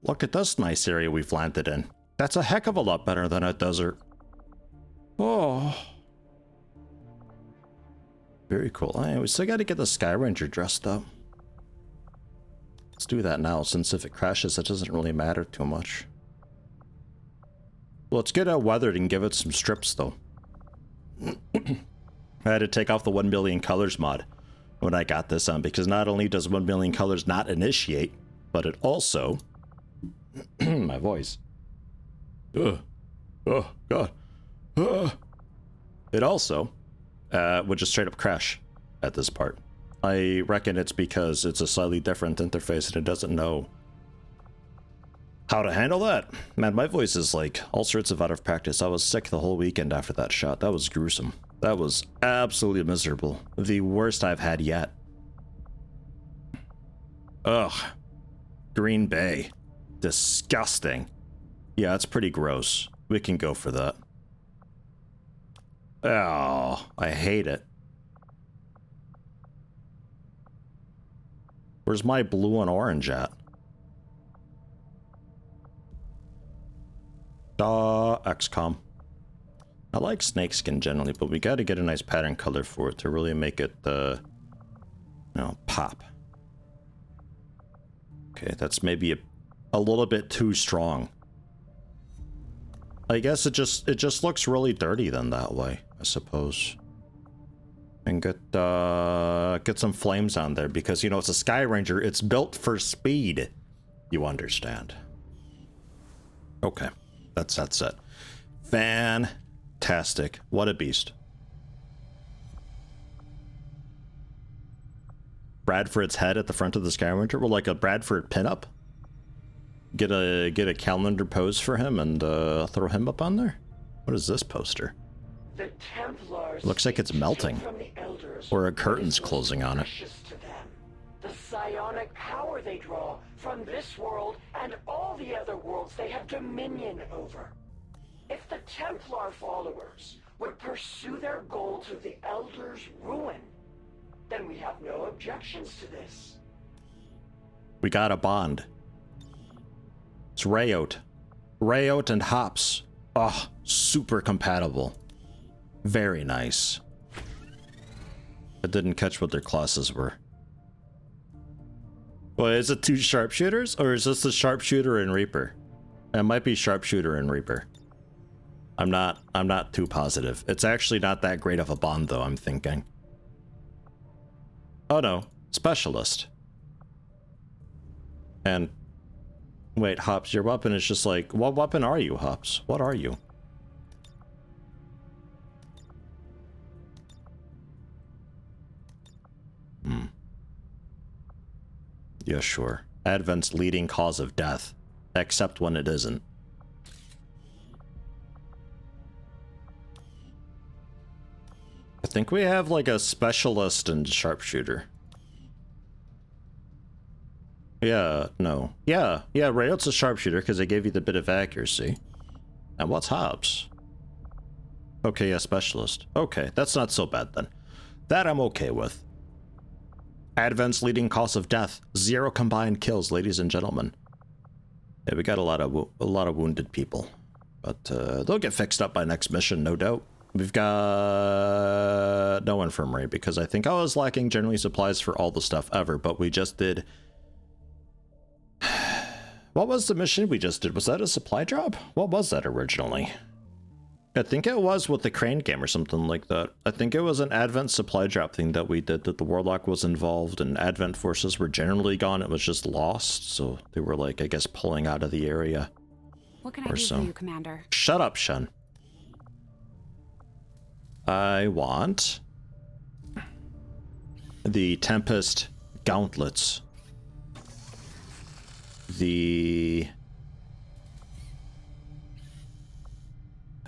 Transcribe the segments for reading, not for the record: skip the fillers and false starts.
look at this nice area we've landed in. That's a heck of a lot better than a desert. Oh. Very cool. Hey, we still got to get the Sky Ranger dressed up. Let's do that now, since if it crashes, it doesn't really matter too much. Let's get it weathered and give it some strips, though. I had to take off the 1 million colors mod when I got this on, because not only does 1 million colors not initiate, but it also... my voice. Oh, God. It also would just straight up crash at this part. I reckon it's because it's a slightly different interface and it doesn't know how to handle that. Man, my voice is like all sorts of out of practice. I was sick the whole weekend after that shot. That was gruesome. That was absolutely miserable. The worst I've had yet. Ugh. Green Bay. Disgusting. Yeah, it's pretty gross. We can go for that. Oh, I hate it. Where's my blue and orange at? XCOM. I like snakeskin generally, but we gotta get a nice pattern color for it to really make it, you know, pop. Okay, that's maybe a little bit too strong. I guess it just looks really dirty then that way, I suppose. And get some flames on there because, you know, it's a Sky Ranger. It's built for speed. You understand. Okay. That's it. Fantastic. What a beast. Bradford's head at the front of the Sky Ranger. Well, like a Bradford pinup. Get a calendar pose for him and throw him up on there. What is this poster? The Templars Looks like it's melting. Or a curtain's closing on it. To them. The psionic power they draw from this world and all the other worlds they have dominion over. If the Templar followers would pursue their goal to the Elders' ruin, then we have no objections to this. We got a bond. It's Rayot. Rayot and Hops. Oh, super compatible. Very nice. I didn't catch what their classes were. Well, is it 2 sharpshooters? Or is this the sharpshooter and Reaper? It might be sharpshooter and Reaper. I'm not too positive. It's actually not that great of a bond though, I'm thinking. Oh no, specialist. And wait, Hops, your weapon is just like, what weapon are you, Hops? What are you? Yeah, sure. Advent's leading cause of death. Except when it isn't. I think we have like a specialist and sharpshooter. Yeah, no. Yeah, Rayot's a sharpshooter because they gave you the bit of accuracy. And what's Hobbs? Okay, yeah, specialist. Okay, that's not so bad then. That I'm okay with. Advent's leading cause of death. 0 combined kills, ladies and gentlemen. Yeah, we got a lot of wounded people. But they'll get fixed up by next mission, no doubt. We've got no infirmary because I think I was lacking generally supplies for all the stuff ever, but we just did... What was the mission we just did? Was that a supply drop? What was that originally? I think it was with the crane game or something like that. I think it was an Advent supply drop thing that we did, that the Warlock was involved and Advent forces were generally gone. It was just lost, so they were like, I guess, pulling out of the area. What can I do for you, Commander? Shut up, Shun. I want the Tempest gauntlets.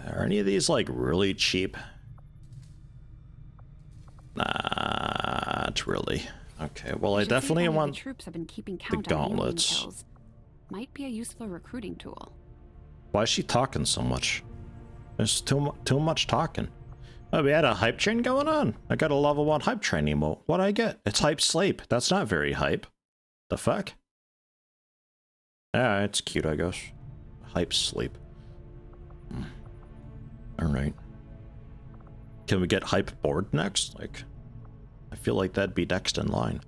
Are any of these like really cheap? Not really. Okay, well I definitely want the troops have been keeping count the gauntlets. On kills. Might be a useful recruiting tool. Why is she talking so much? There's too much talking. Oh, we had a hype train going on. I got a level 1 hype train emote. What'd I get? It's hype sleep. That's not very hype. The fuck? Yeah, it's cute, I guess. Hype sleep. Alright. Can we get hype board next? Like, I feel like that'd be next in line.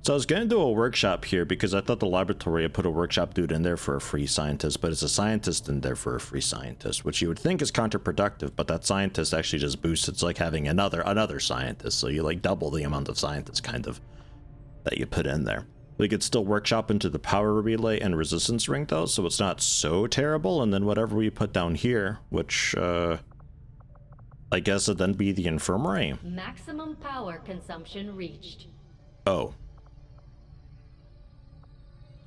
So I was going to do a workshop here because I thought the laboratory had put a workshop dude in there for a free scientist, but it's a scientist in there for a free scientist, which you would think is counterproductive, but that scientist actually just boosts. It's like having another scientist, so you like double the amount of scientists kind of that you put in there. We could still workshop into the power relay and resistance ring though, so it's not so terrible, and then whatever we put down here, which I guess it'd then be the infirmary. Maximum power consumption reached. Oh.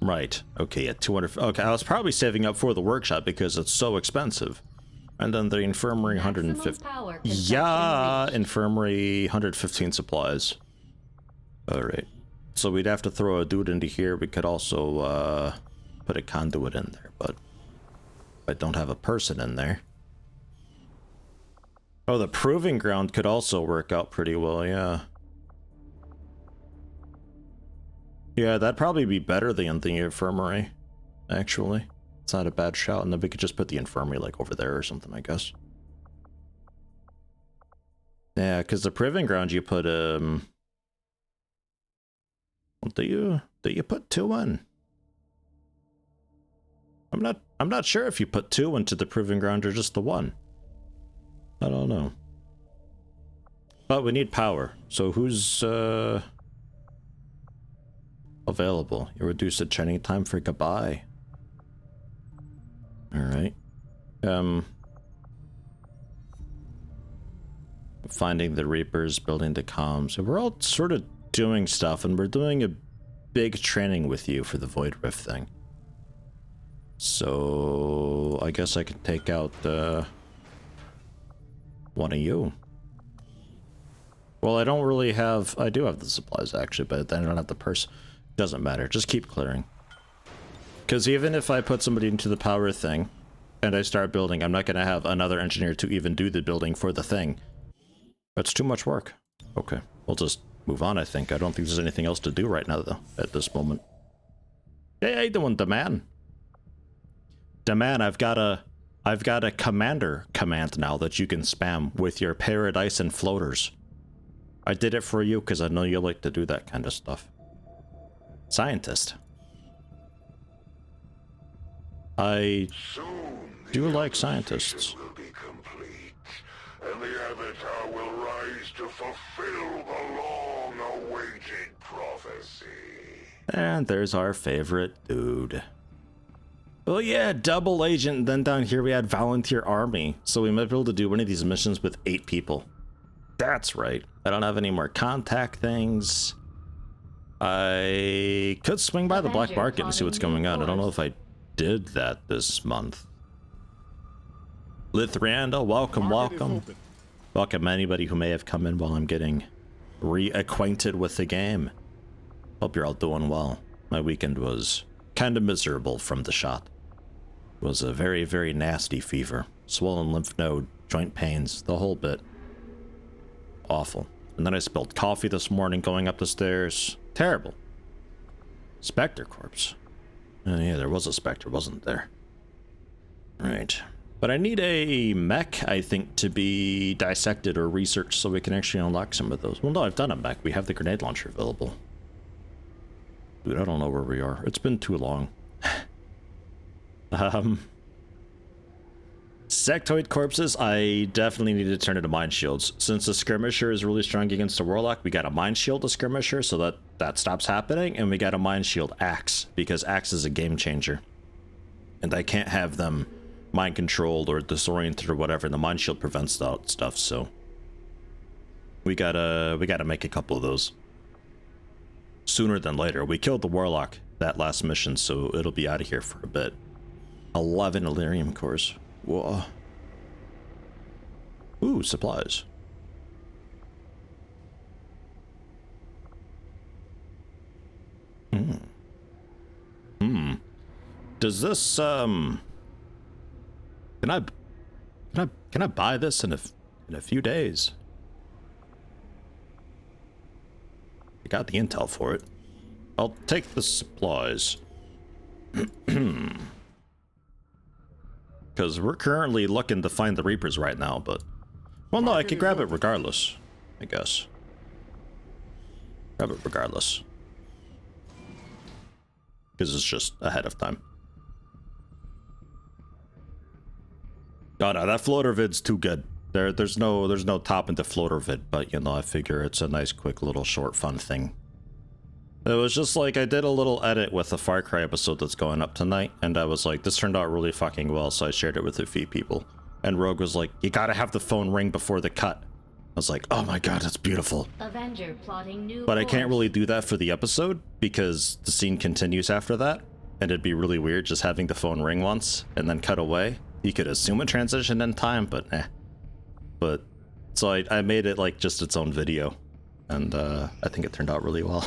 Right. Okay, at 200. Okay, I was probably saving up for the workshop because it's so expensive. And then the infirmary 150. Yeah, infirmary 115 supplies. Alright. So we'd have to throw a dude into here. We could also put a conduit in there, but I don't have a person in there. Oh, the proving ground could also work out pretty well, yeah. Yeah, that'd probably be better than the infirmary, actually. It's not a bad shout, and then we could just put the infirmary, like, over there or something, I guess. Yeah, because the proving ground you put, do you put 2 in? I'm not sure if you put 2 into the proving ground or just the 1. I don't know. But we need power, so who's, available? You reduce the training time for goodbye. Alright. Finding the Reapers, building the comms. So we're all sort of doing stuff, and we're doing a big training with you for the Void Rift thing. So I guess I can take out one of you. Well, I don't really have... I do have the supplies, actually, but I don't have the purse. Doesn't matter. Just keep clearing. Because even if I put somebody into the power thing, and I start building, I'm not going to have another engineer to even do the building for the thing. That's too much work. Okay. We'll just move on, I think. I don't think there's anything else to do right now, though, at this moment. Hey, how you doing, Daman? Daman, I've got a commander command now that you can spam with your paradise and floaters. I did it for you because I know you like to do that kind of stuff. Scientist. I do like scientists. Will be complete, and the Avatar will rise to fulfill the long-awaited prophecy. And there's our favorite dude. Well, yeah, double agent. Then down here we had volunteer army, so we might be able to do one of these missions with 8 people. That's right. I don't have any more contact things. I could swing by the black market and see what's going on. I don't know if I did that this month. Lithranda, welcome, welcome. Welcome anybody who may have come in while I'm getting reacquainted with the game. Hope you're all doing well. My weekend was kind of miserable from the shot. It was a very, very nasty fever. Swollen lymph node, joint pains, the whole bit. Awful. And then I spilled coffee this morning going up the stairs. Terrible. Spectre corpse. Yeah, there was a Spectre, wasn't there? Right. But I need a mech, I think, to be dissected or researched so we can actually unlock some of those. Well, no, I've done a mech. We have the grenade launcher available. Dude, I don't know where we are. It's been too long. Sectoid corpses, I definitely need to turn into mind shields. Since the skirmisher is really strong against the warlock, we got a mind shield to skirmisher so that stops happening, and we got a mind shield axe, because axe is a game changer. And I can't have them mind controlled or disoriented or whatever, and the mind shield prevents that stuff, so we gotta make a couple of those. Sooner than later. We killed the warlock that last mission, so it'll be out of here for a bit. 11 Illyrium cores. Whoa. Ooh, supplies. Does this, can I buy this in a few days? I got the intel for it. I'll take the supplies. Because we're currently looking to find the Reapers right now, but... Well, no, I could grab it regardless, I guess. Grab it regardless. Because it's just ahead of time. Oh no, that floater vid's too good. There's no top into floater vid, but you know, I figure it's a nice, quick, little, short, fun thing. It was just like, I did a little edit with the Far Cry episode that's going up tonight, and I was like, this turned out really fucking well, so I shared it with a few people. And Rogue was like, you gotta have the phone ring before the cut. I was like, oh my god, that's beautiful. Avenger plotting new But I can't course. really do that for the episode, because the scene continues after that, and it'd be really weird just having the phone ring once, and then cut away. You could assume a transition in time, but eh. But, so I made it like just its own video, and I think it turned out really well.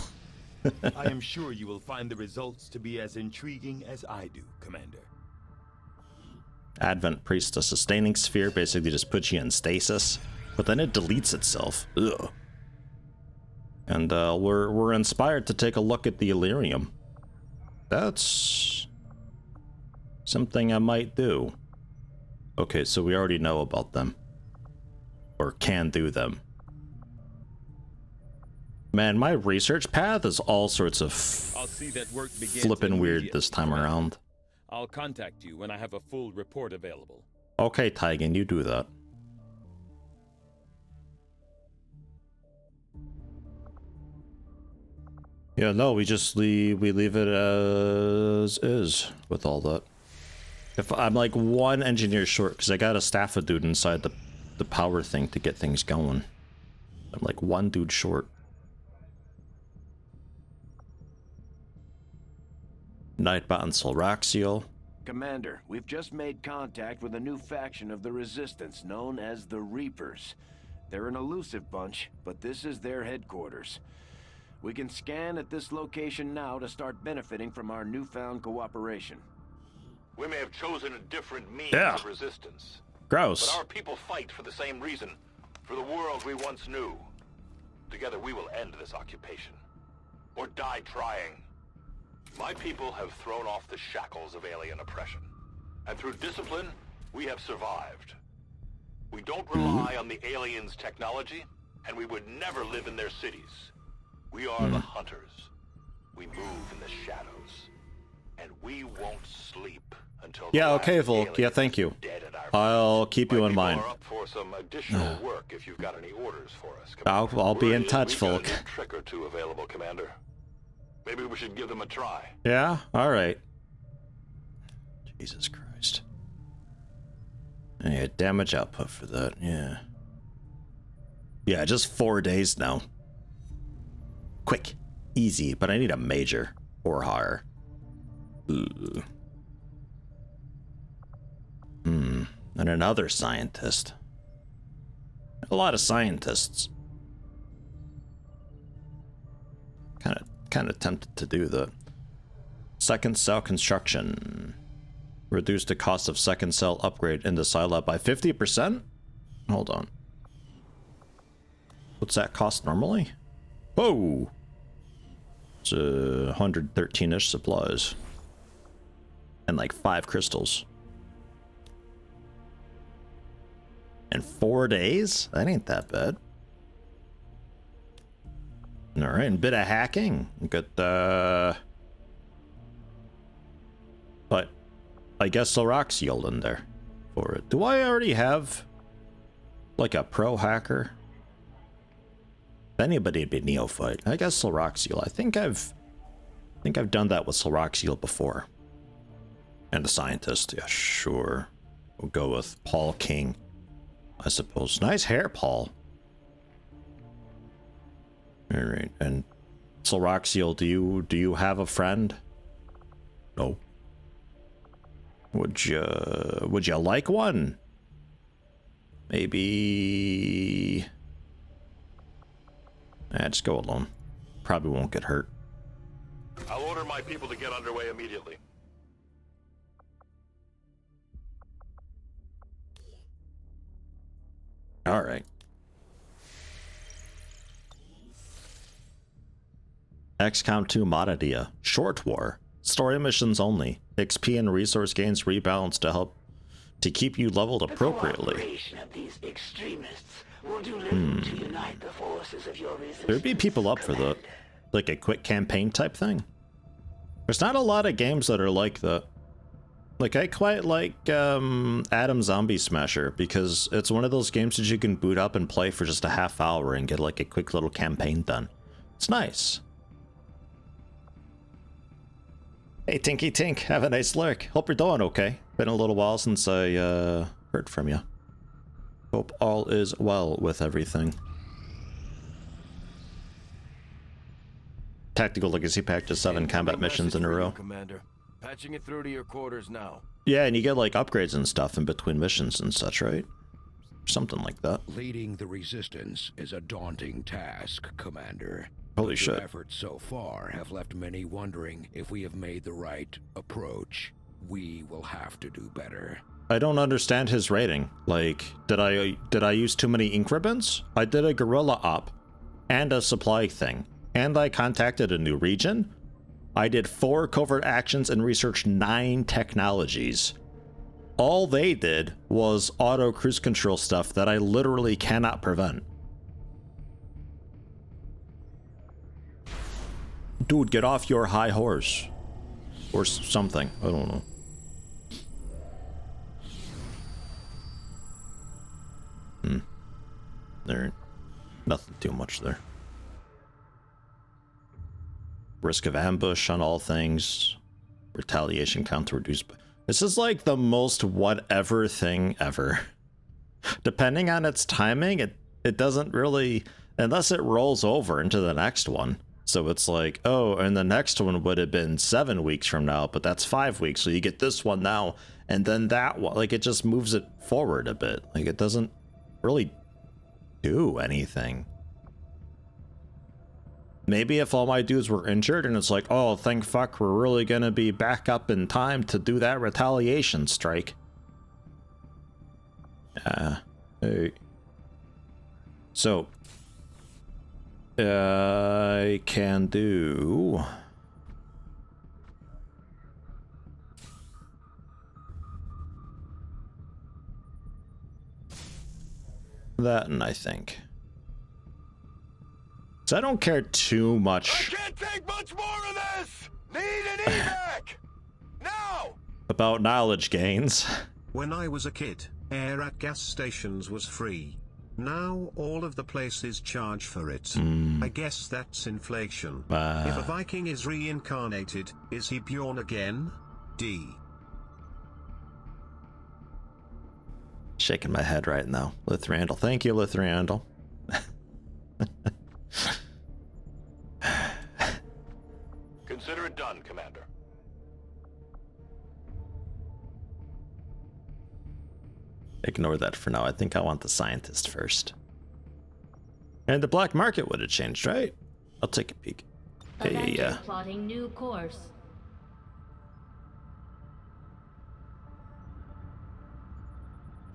I am sure you will find the results to be as intriguing as I do, Commander. Advent Priest, a sustaining sphere, basically just puts you in stasis, but then it deletes itself. Ugh. And we're inspired to take a look at the Illyrium. That's something I might do. Okay, so we already know about them. Or can do them. Man, my research path is all sorts of I'll see that work begins flippin' weird immediately, this time Commander. around. I'll contact you when I have a full report available. Okay, Tygan, you do that. Yeah, no, we leave it as is with all that. If I'm like one engineer short, because I got a staff of dude inside the power thing to get things going. I'm like one dude short. Nightbot and Solraxiel. Commander, we've just made contact with a new faction of the Resistance known as the Reapers. They're an elusive bunch, but this is their headquarters. We can scan at this location now to start benefiting from our newfound cooperation. We may have chosen a different means Yeah. of resistance, Gross. but our people fight for the same reason, for the world we once knew. Together we will end this occupation, or die trying. My people have thrown off the shackles of alien oppression, and through discipline, we have survived. We don't rely on the aliens' technology, and we would never live in their cities. We are the hunters. We move in the shadows, and we won't sleep until the Yeah, okay, last Volk. Yeah, alien thank is you. dead at our I'll feet. keep you My in people mind. are up for some additional work if you've got any orders for us. I'll be in touch, We've got a Volk. new trick or two available, Commander. Maybe we should give them a try. Yeah? Alright. Jesus Christ. Yeah, damage output for that, yeah. Yeah, just 4 days now. Quick. Easy, but I need a major or higher. Ugh. And another scientist. A lot of scientists. Kind of tempted to do the second cell construction. Reduce the cost of second cell upgrade in the Scilab by 50%? Hold on. What's that cost normally? Whoa! It's 113-ish supplies. And like 5 crystals. In 4 days? That ain't that bad. Alright, a bit of hacking. Got but I guess Solraxiel in there for it. Do I already have like a pro hacker? If anybody would be neophyte. I guess Solraxiel. I think I've done that with Solraxiel before. And a scientist, yeah, sure. We'll go with Paul King, I suppose. Nice hair, Paul. Alright, and Solraxiel, do you have a friend? No. Would you like one? Maybe. Just go alone. Probably won't get hurt. I'll order my people to get underway immediately. All right. XCOM 2 mod idea. Short war. Story missions only. XP and resource gains rebalance to help to keep you leveled appropriately. The cooperation of these extremists will do little to unite the forces of your resistance. There'd be people up for the, like a quick campaign type thing. There's not a lot of games that are like that. Like, I quite like Atom Zombie Smasher, because it's one of those games that you can boot up and play for just a half hour and get like a quick little campaign done. It's nice. Hey Tinky Tink, have a nice lurk. Hope you're doing okay. Been a little while since I heard from you. Hope all is well with everything. Tactical Legacy Pack to 7 combat missions in a row. Commander, patching it through to your quarters now. Yeah, and you get like upgrades and stuff in between missions and such, right? Something like that. Leading the resistance is a daunting task, Commander. Holy Your shit. efforts so far have left many wondering if we have made the right approach. We will have to do better. I don't understand his rating. Like, did I use too many ink ribbons? I did a guerrilla op and a supply thing, and I contacted a new region. I did 4 covert actions and researched 9 technologies. All they did was auto cruise control stuff that I literally cannot prevent. Dude, get off your high horse. Or something. I don't know. There, nothing too much there. Risk of ambush on all things. Retaliation count reduced. This is like the most whatever thing ever. Depending on its timing, it doesn't really, unless it rolls over into the next one. So it's like, oh, and the next one would have been 7 weeks from now, but that's 5 weeks. So you get this one now, and then that one. Like, it just moves it forward a bit. Like, it doesn't really do anything. Maybe if all my dudes were injured and it's like, oh, thank fuck, we're really gonna be back up in time to do that retaliation strike. Hey. So, I can do that, and I think. So I don't care too much. I can't take much more of this! Need an evac! Now! About knowledge gains. When I was a kid, air at gas stations was free. Now all of the places charge for it. I guess that's inflation. If a Viking is reincarnated, is he Bjorn again? D. Shaking my head right now. Lithriandel. Thank you, Lithriandel. Consider it done, Commander. Ignore that for now. I think I want the scientist first. And the black market would have changed, right? I'll take a peek. Yeah. Plotting new course.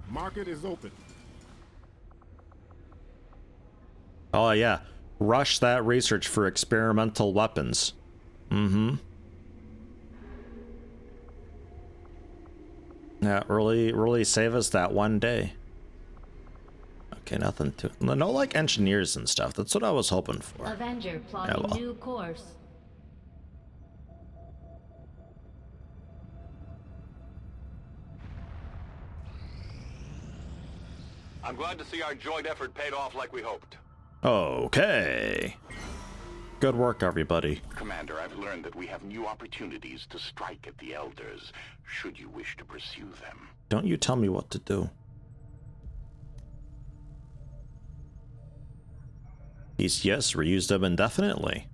Market is open. Oh yeah. Rush that research for experimental weapons. Yeah, really save us that one day. Okay, nothing to... No, like, engineers and stuff. That's what I was hoping for. Avenger plotting new course. I'm glad to see our joint effort paid off like we hoped. Okay. Good work, everybody. Commander, I've learned that we have new opportunities to strike at the Elders, should you wish to pursue them. Don't you tell me what to do. Yes, reuse them indefinitely.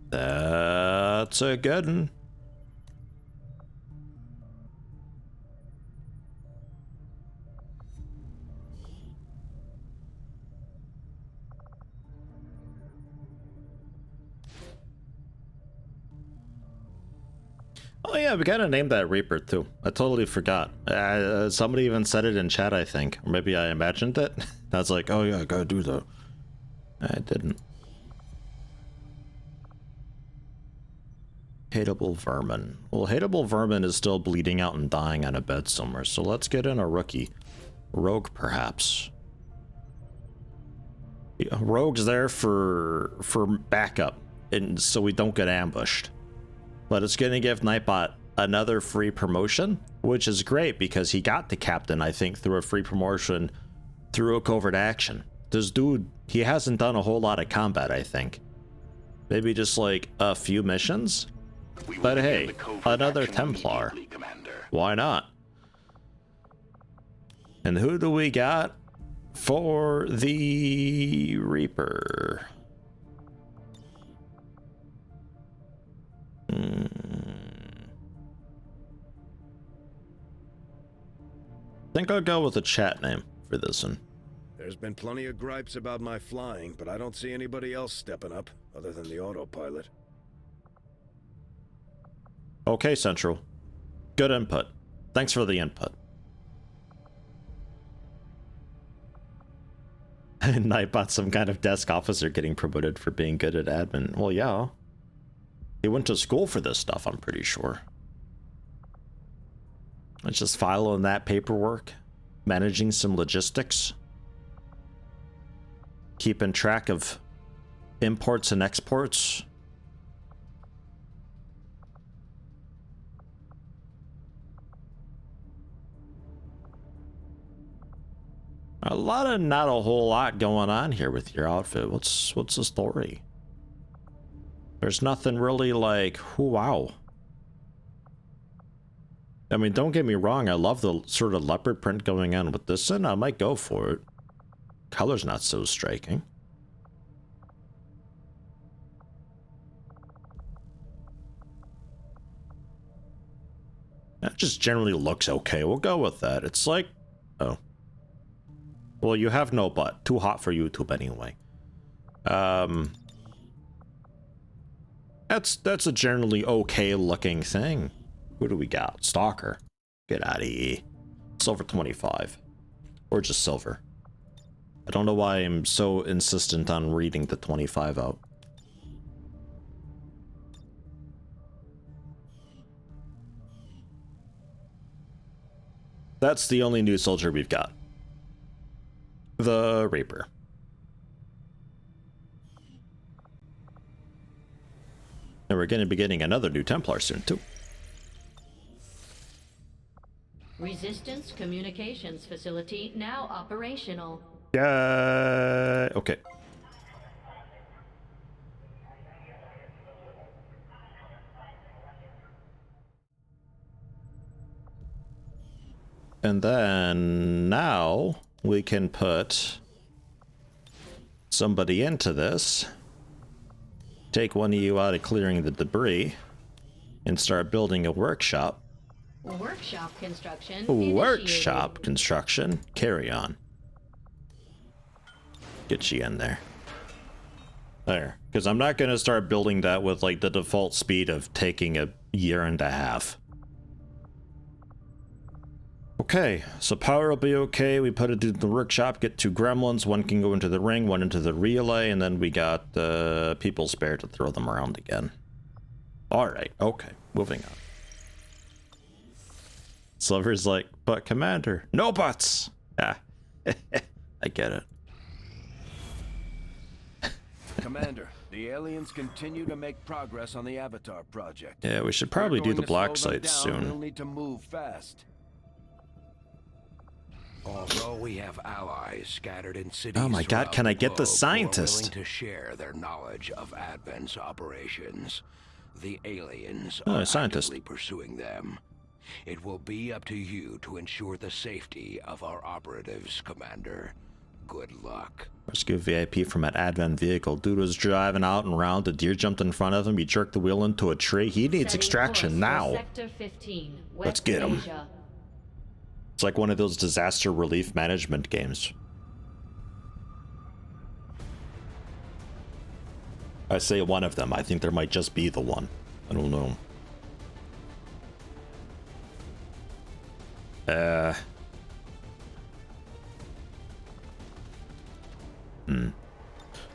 That's a good one. Oh yeah, we gotta name that Reaper too. I totally forgot. Somebody even said it in chat, I think. Or maybe I imagined it. I was like, oh yeah, I gotta do that. I didn't. Hateable Vermin. Well, Hateable Vermin is still bleeding out and dying on a bed somewhere, so let's get in a rookie. Rogue, perhaps. Rogue's there for backup, and so we don't get ambushed. But it's going to give Nightbot another free promotion, which is great because he got the captain, I think, through a free promotion through a covert action. This dude, he hasn't done a whole lot of combat, I think. Maybe just like a few missions? But hey, another Templar. Why not? And who do we got for the Reaper? I think I'll go with a chat name for this one. There's been plenty of gripes about my flying, but I don't see anybody else stepping up other than the autopilot. Okay, Central. Good input. Thanks for the input. Nightbot, some kind of desk officer getting promoted for being good at admin. Well, yeah. He went to school for this stuff, I'm pretty sure. It's just following that paperwork, managing some logistics, keeping track of imports and exports. A lot of not a whole lot going on here with your outfit. What's the story? There's nothing really like, wow. I mean, don't get me wrong, I love the sort of leopard print going on with this, and I might go for it. Color's not so striking. That just generally looks okay. We'll go with that. It's like, oh. Well, you have no butt. Too hot for YouTube anyway. That's a generally okay looking thing. Who do we got? Stalker. Get out of here. Silver 25. Or just silver. I don't know why I'm so insistent on reading the 25 out. That's the only new soldier we've got. The Reaper. And we're going to be getting another new Templar soon, too. Resistance Communications Facility now operational. Yeah. Okay. And then now we can put somebody into this, take one of you out of clearing the debris, and start building a workshop. Workshop construction. Workshop construction. Carry on. Get you in there. There. Because I'm not going to start building that with like the default speed of taking a year and a half. Okay, so power will be okay. We put it in the workshop, get 2 gremlins. One can go into the ring, one into the relay, and then we got people spare to throw them around again. Alright, okay, moving on. Silver's like, but Commander, no buts! Ah, I get it. Commander, the aliens continue to make progress on the Avatar project. Yeah, we should probably do the black sites soon. We'll need to move fast. Although we have allies scattered in cities. Oh my god, can I get the scientist? Willing to share their knowledge of Advent's operations. The aliens are actively pursuing them. It will be up to you to ensure the safety of our operatives, Commander. Good luck. Rescue VIP from an Advent vehicle. Dude was driving out and around. A deer jumped in front of him. He jerked the wheel into a tree. He needs extraction now. Sector 15, West Let's get him. Asia. It's like one of those disaster relief management games. I say one of them. I think there might just be the one. I don't know.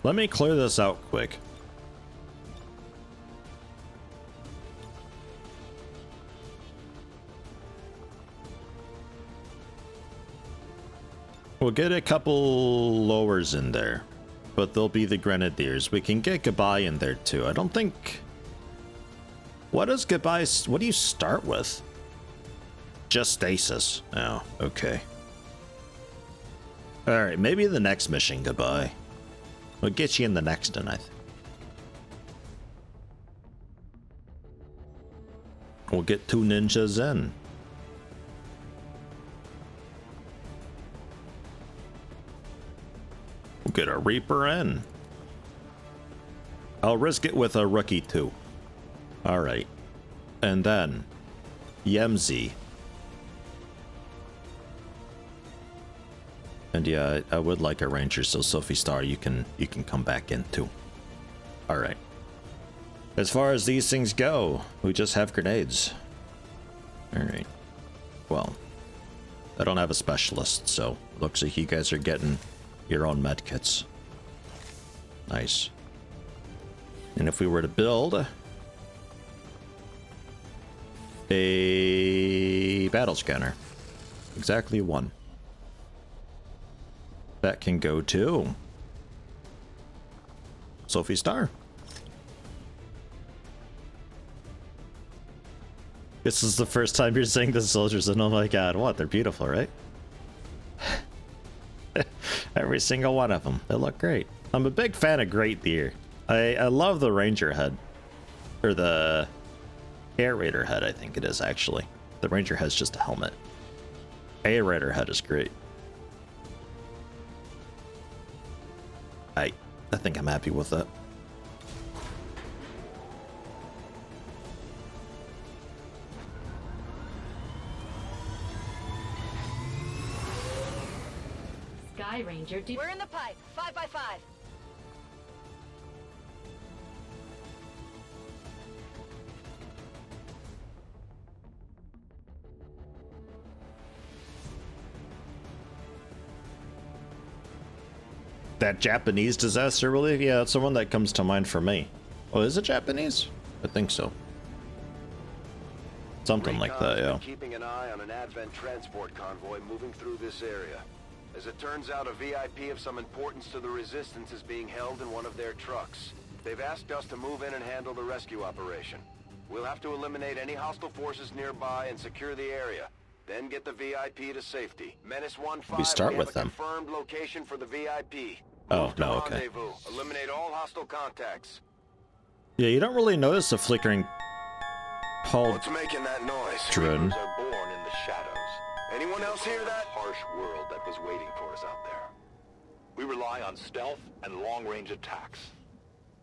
Let me clear this out quick. We'll get a couple lowers in there, but they'll be the grenadiers. We can get goodbye in there too. I don't think... What is goodbye? What do you start with? Just stasis. Oh, okay. Alright, maybe the next mission, goodbye. We'll get you in the next one, I think. We'll get 2 ninjas in. We'll get a Reaper in. I'll risk it with a rookie too. Alright. And then Yemzi. And yeah, I would like a ranger, so Sophie Star, you can come back in too. Alright. As far as these things go, we just have grenades. Alright. Well, I don't have a specialist, so looks like you guys are getting your own medkits. Nice. And if we were to build a battle scanner, exactly 1. That can go to Sophie Star. This is the first time you're seeing the soldiers, and oh my god, what? They're beautiful, right? Every single one of them. They look great. I'm a big fan of Great Deer. I love the Ranger head. Or the Air Raider head, I think it is, actually. The Ranger head's just a helmet. Air Raider head is great. I think I'm happy with that. Sky Ranger, we're in the pipe. 5x5. That Japanese disaster relief? Yeah, that's the one that comes to mind for me. Oh, is it Japanese? I think so. Something like that, yeah. Keeping an eye on an Advent transport convoy moving through this area. As it turns out, a VIP of some importance to the Resistance is being held in one of their trucks. They've asked us to move in and handle the rescue operation. We'll have to eliminate any hostile forces nearby and secure the area. Then get the VIP to safety. Menace 1-5, we start with them. Confirmed location for the VIP. Oh, no, okay. Eliminate all hostile contacts. Yeah, you don't really notice the flickering What's making that noise? Drone. Are born in the shadows. Anyone else hear that? Harsh world that was waiting for us out there. We rely on stealth and long-range attacks.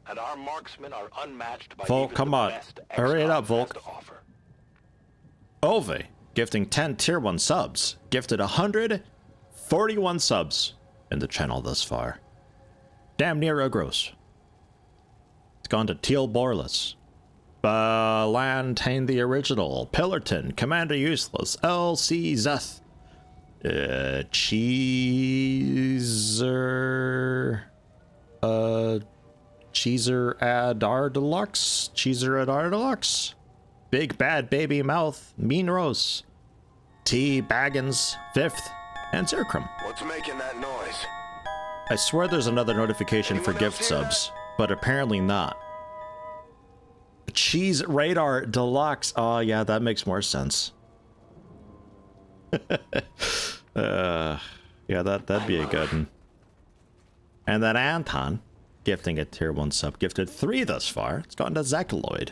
And our marksmen are unmatched by Volk, even come the on. best Hurry it XCOM up, Volk. has to offer. Ove, gifting 10 tier 1 subs. Gifted 141 subs in the channel thus far. Damn near a gross. It's gone to Teal Borless. Balantane the Original. Pillarton. Commander Useless. LC Zeth. Cheezer. Cheezer Adar Deluxe. Cheezer Adar Deluxe. Big Bad Baby Mouth. Mean Rose. T. Baggins. 5th. And Zirkram. What's making that noise? I swear there's another notification for gift subs, but apparently not. Cheese Radar Deluxe. Oh yeah, that makes more sense. Yeah, that'd be a good one. And then Anton, gifting a tier 1 sub, gifted 3 thus far. It's gone to Zekaloid.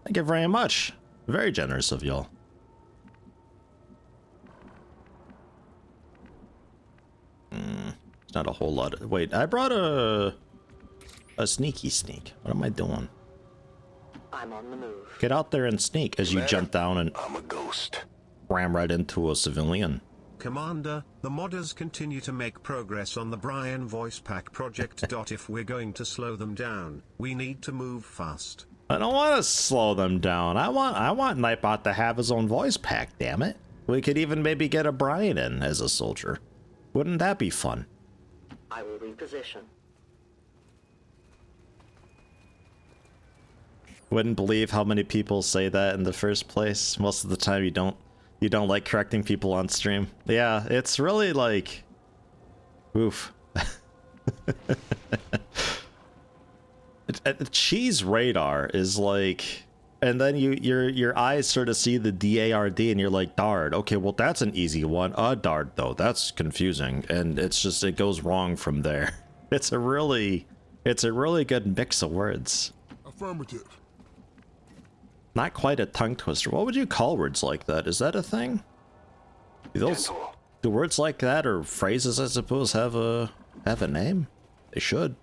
Thank you very much. Very generous of y'all. It's not a whole lot. Wait, I brought a sneaky sneak. What am I doing? I'm on the move. Get out there and sneak as you jump down and I'm a ghost. Ram right into a civilian. Commander, the modders continue to make progress on the Brian voice pack project. If we're going to slow them down, we need to move fast. I don't want to slow them down. I want Nightbot to have his own voice pack, damn it. We could even maybe get a Brian in as a soldier. Wouldn't that be fun? I will reposition. Wouldn't believe how many people say that in the first place. Most of the time you don't You don't like correcting people on stream. Yeah, it's really like... Oof. Cheese radar is like... And then your eyes sort of see the DARD and you're like, Dard. Okay, well that's an easy one. Dard though, that's confusing. And it's just, it goes wrong from there. It's a really good mix of words. Affirmative. Not quite a tongue twister. What would you call words like that? Is that a thing? Do words like that or phrases, I suppose, have a name? They should.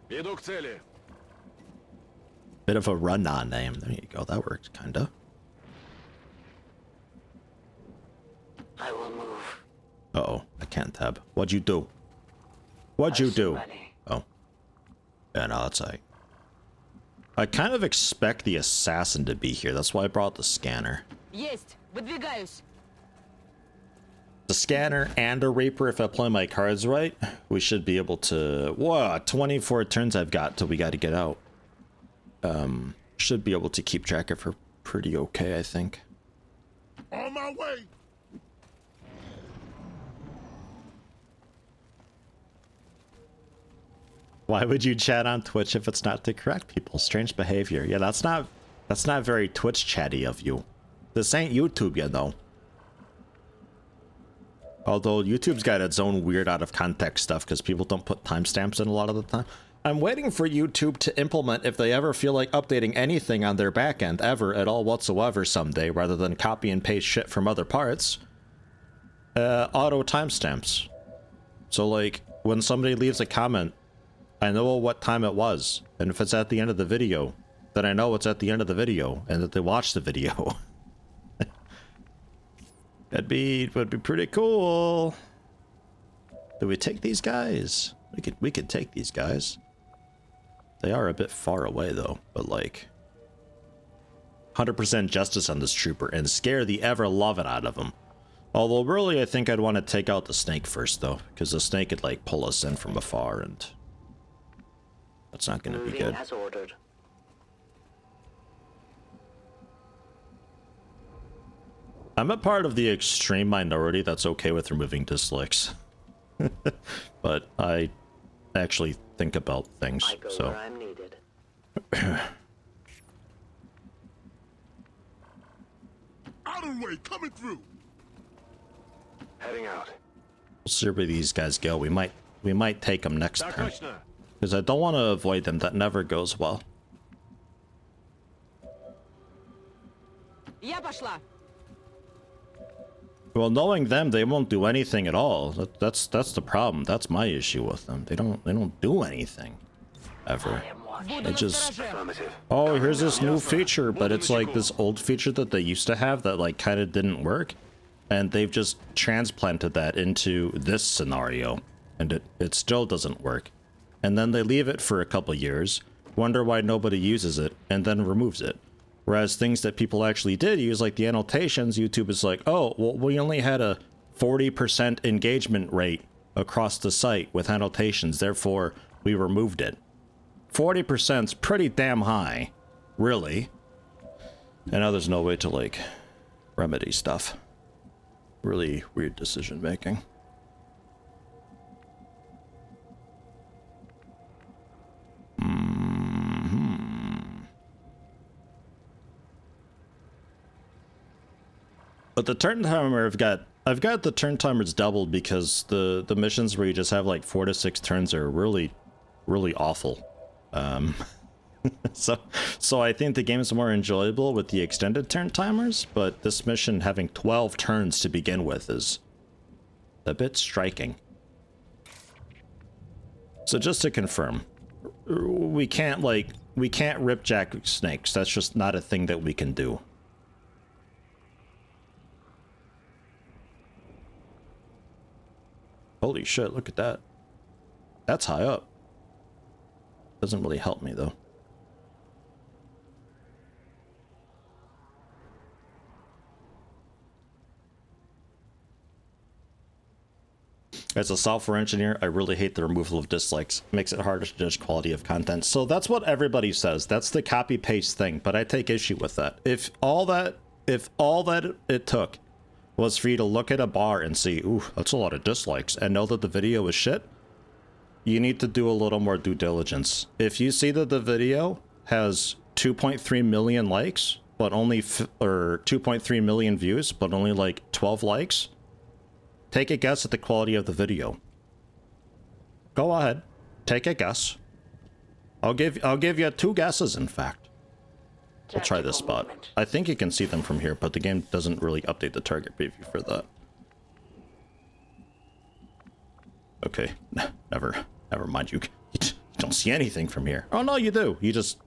Bit of a run-on name. There you go. That works, kinda. I will move. Uh-oh. I can't tab. What'd you do? What'd you do? Oh. Yeah, no, that's right. I kind of expect the assassin to be here. That's why I brought the scanner. Есть. Выдвигаюсь. The scanner and a Reaper, if I play my cards right, we should be able to... Whoa, 24 turns I've got till we got to get out. Should be able to keep track of her pretty okay, I think. On my way. Why would you chat on Twitch if it's not to correct people? Strange behavior. Yeah, that's not very Twitch chatty of you. This ain't YouTube, you know. Although YouTube's got its own weird out of context stuff because people don't put timestamps in a lot of the time. I'm waiting for YouTube to implement, if they ever feel like updating anything on their backend ever at all whatsoever someday, rather than copy and paste shit from other parts, auto timestamps. So like when somebody leaves a comment, I know what time it was, and if it's at the end of the video, then I know it's at the end of the video and that they watched the video. Would be pretty cool. Do we take these guys? We could take these guys. They are a bit far away though, but like 100% justice on this trooper and scare the ever-loving out of him. Although really I think I'd want to take out the snake first though, because the snake could like pull us in from afar and that's not going to be good. As ordered. I'm a part of the extreme minority that's okay with removing dislikes. But I actually think about things, I go so. where I'm needed. Out of the way, coming through. Heading out. We'll see where these guys go. We might take them next turn. Because I don't want to avoid them. That never goes well. Я пошла. Well, knowing them, they won't do anything at all. That's the problem. That's my issue with them. They don't do anything ever. They just, oh, here's this new feature, but it's like this old feature that they used to have that like kind of didn't work, and they've just transplanted that into this scenario, and it still doesn't work. And then they leave it for a couple years, wonder why nobody uses it, and then removes it. Whereas things that people actually did use, like the annotations, YouTube is like, oh, well, we only had a 40% engagement rate across the site with annotations, therefore we removed it. 40%'s pretty damn high, really. And now there's no way to, like, remedy stuff. Really weird decision making. But the turn timer I've got the turn timers doubled because the missions where you just have like 4 to 6 turns are really awful. So I think the game is more enjoyable with the extended turn timers, but this mission having 12 turns to begin with is a bit striking. So just to confirm, we can't ripjack snakes. That's just not a thing that we can do. Holy shit, look at that. That's high up. Doesn't really help me though. As a software engineer, I really hate the removal of dislikes. It makes it harder to judge quality of content. So that's what everybody says. That's the copy paste thing, but I take issue with that. If all that if all that it took was for you to look at a bar and see, ooh, that's a lot of dislikes, and know that the video is shit, you need to do a little more due diligence. If you see that the video has 2.3 million likes, but only, or 2.3 million views, but only like 12 likes, take a guess at the quality of the video. Go ahead, take a guess. I'll give you 2 guesses, in fact. We'll try this spot. I think you can see them from here, but the game doesn't really update the target preview for that. Okay, never mind. You don't see anything from here. Oh no, you do. You just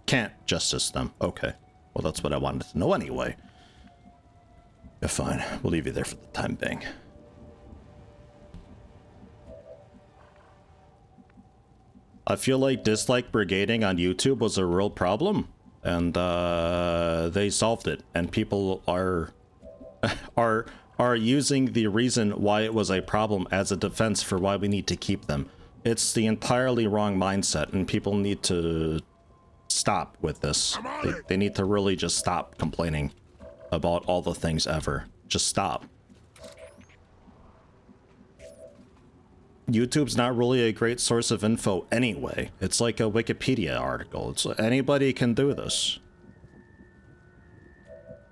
can't justice them. Okay, well that's what I wanted to know anyway. Yeah, fine. We'll leave you there for the time being. I feel like dislike brigading on YouTube was a real problem, and they solved it, and people are using the reason why it was a problem as a defense for why we need to keep them. It's the entirely wrong mindset, and people need to stop with this. They need to really just stop complaining about all the things ever. Just stop. YouTube's not really a great source of info anyway. It's like a Wikipedia article. It's anybody can do this.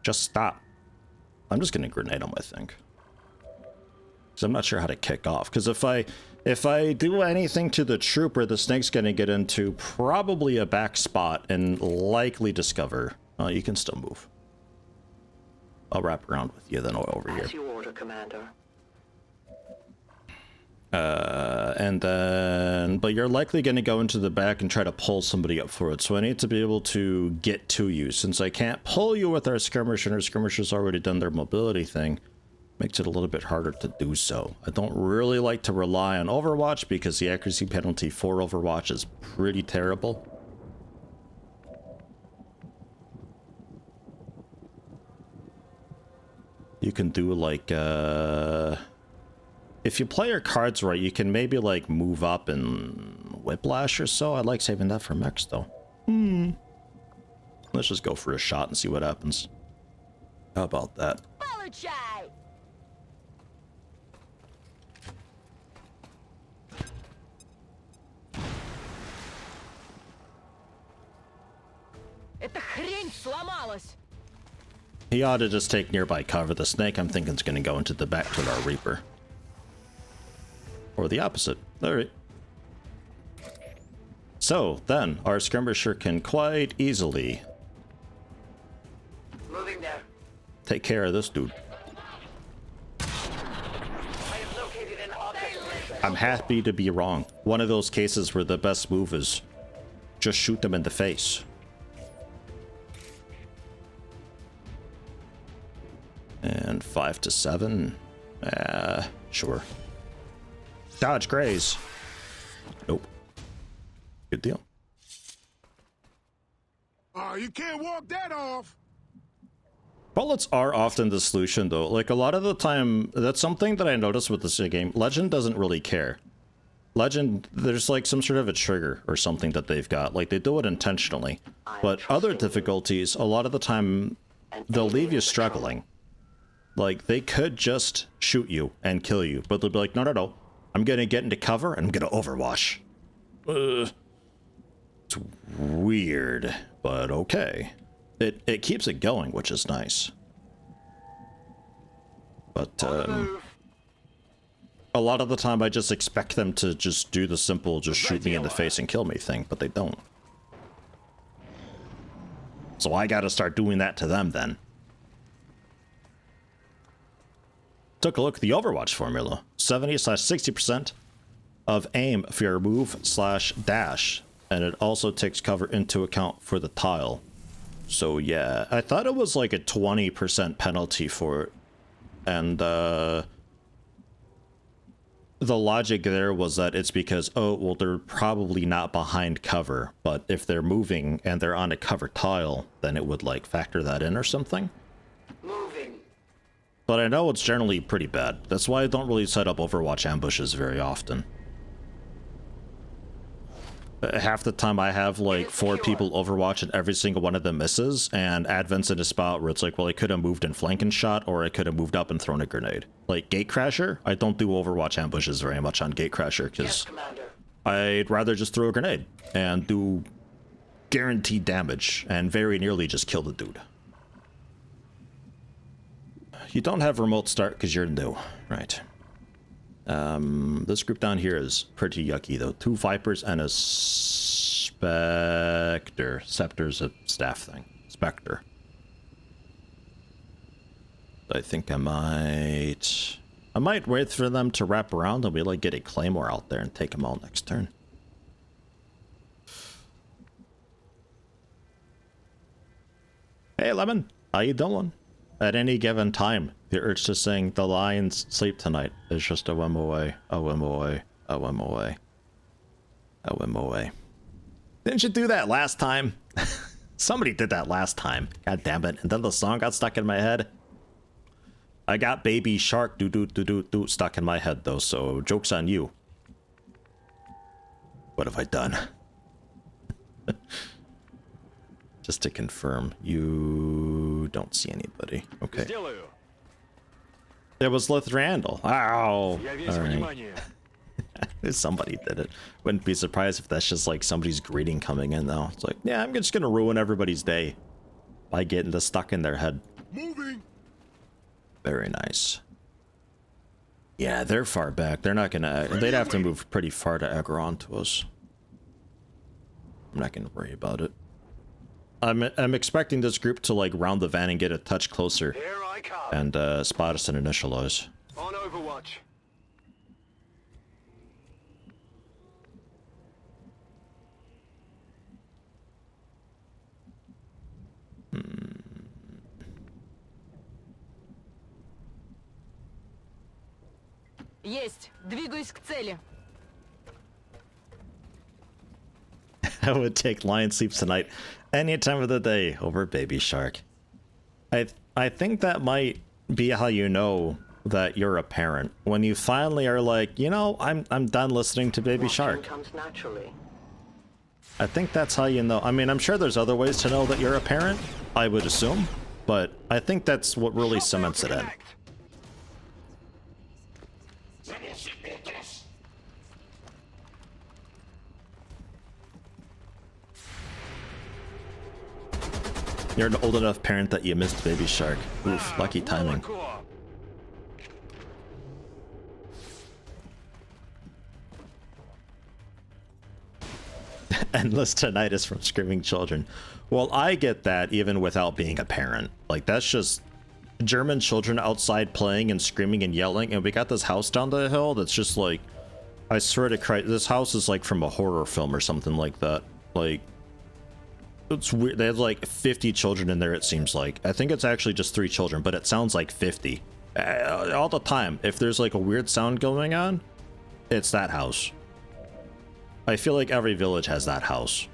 Just stop. I'm just gonna grenade him, I think. Because I'm not sure how to kick off. Because if I do anything to the trooper, the snake's gonna get into probably a back spot and likely discover. You can still move. I'll wrap around with you then over here. As you order, Commander. And then, but you're likely going to go into the back and try to pull somebody up for it. So I need to be able to get to you. Since I can't pull you with our skirmisher, and our skirmisher's already done their mobility thing, makes it a little bit harder to do so. I don't really like to rely on Overwatch because the accuracy penalty for Overwatch is pretty terrible. You can do like, if you play your cards right, you can maybe like move up and whiplash or so. I like saving that for mechs though. Let's just go for a shot and see what happens. How about that? He ought to just take nearby cover. The snake, I'm thinking, is going to go into the back to our Reaper. Or the opposite. Alright. So, then, our skirmisher can quite easily Moving there. take care of this dude. I have located an object. I'm happy to be wrong. One of those cases where the best move is just shoot them in the face. And 5 to 7. Sure. Dodge graze. Nope. Good deal. You can't walk that off. Bullets are often the solution, though. Like, a lot of the time, that's something that I noticed with this game. Legend doesn't really care. Legend, there's like some sort of a trigger or something that they've got. Like, they do it intentionally. But other difficulties, a lot of the time, they'll leave you struggling. Like, they could just shoot you and kill you, but they'll be like, no, no, no. I'm gonna get into cover and I'm gonna overwash. It's weird, but okay. It keeps it going, which is nice. But a lot of the time I just expect them to just do the simple just shoot me in the face and kill me thing, but they don't. So I gotta start doing that to them then. Took a look at the Overwatch formula. 70/60% of aim for your move/dash, and it also takes cover into account for the tile. So yeah, I thought it was like a 20% penalty for it, and the logic there was that it's because, oh, well, they're probably not behind cover, but if they're moving and they're on a cover tile, then it would like factor that in or something. But I know it's generally pretty bad. That's why I don't really set up Overwatch ambushes very often. half the time I have like 4 people Overwatch and every single one of them misses, and Advent's in a spot where it's like, well, I could have moved and flanking shot, or I could have moved up and thrown a grenade. Like Gatecrasher, I don't do Overwatch ambushes very much on Gatecrasher, because I'd rather just throw a grenade and do guaranteed damage and very nearly just kill the dude. You don't have remote start because you're new, right? This group down here is pretty yucky though. 2 Vipers and a Spectre. Scepter's a staff thing. Spectre. I think I might wait for them to wrap around and we like get a Claymore out there and take them all next turn. Hey Lemon, how you doing? At any given time, the urge to sing "The Lions Sleep Tonight" is just a whim away, a whim away, a whim away, a whim away. Didn't you do that last time? Somebody did that last time. God damn it. And then the song got stuck in my head. I got Baby Shark do stuck in my head though, so joke's on you. What have I done? Just to confirm, you don't see anybody. Okay. It was Lithrandal. Ow! Alright. Somebody did it. Wouldn't be surprised if that's just like somebody's greeting coming in though. It's like, yeah, I'm just gonna ruin everybody's day by getting this stuck in their head. Moving. Very nice. Yeah, they're far back. They're not gonna... They'd have to move pretty far to aggro onto us. I'm not gonna worry about it. I'm expecting this group to like round the van and get a touch closer and spot us and initialize. On Overwatch. Есть. Двигаюсь к цели. I would take Lion Sleeps Tonight any time of the day over Baby Shark. I think that might be how you know that you're a parent. When you finally are like, you know, I'm done listening to Baby Shark. Comes naturally. I think that's how you know. I mean, I'm sure there's other ways to know that you're a parent, I would assume, but I think that's what really cements it in. You're an old enough parent that you missed Baby Shark. Oof, lucky timing. Endless tinnitus from screaming children. Well, I get that even without being a parent. Like, that's just German children outside playing and screaming and yelling, and we got this house down the hill that's just like, I swear to Christ, this house is like from a horror film or something like that. Like, it's weird. They have like 50 children in there, it seems like. I think it's actually just 3 children, but it sounds like 50. All the time. If there's like a weird sound going on, it's that house. I feel like every village has that house.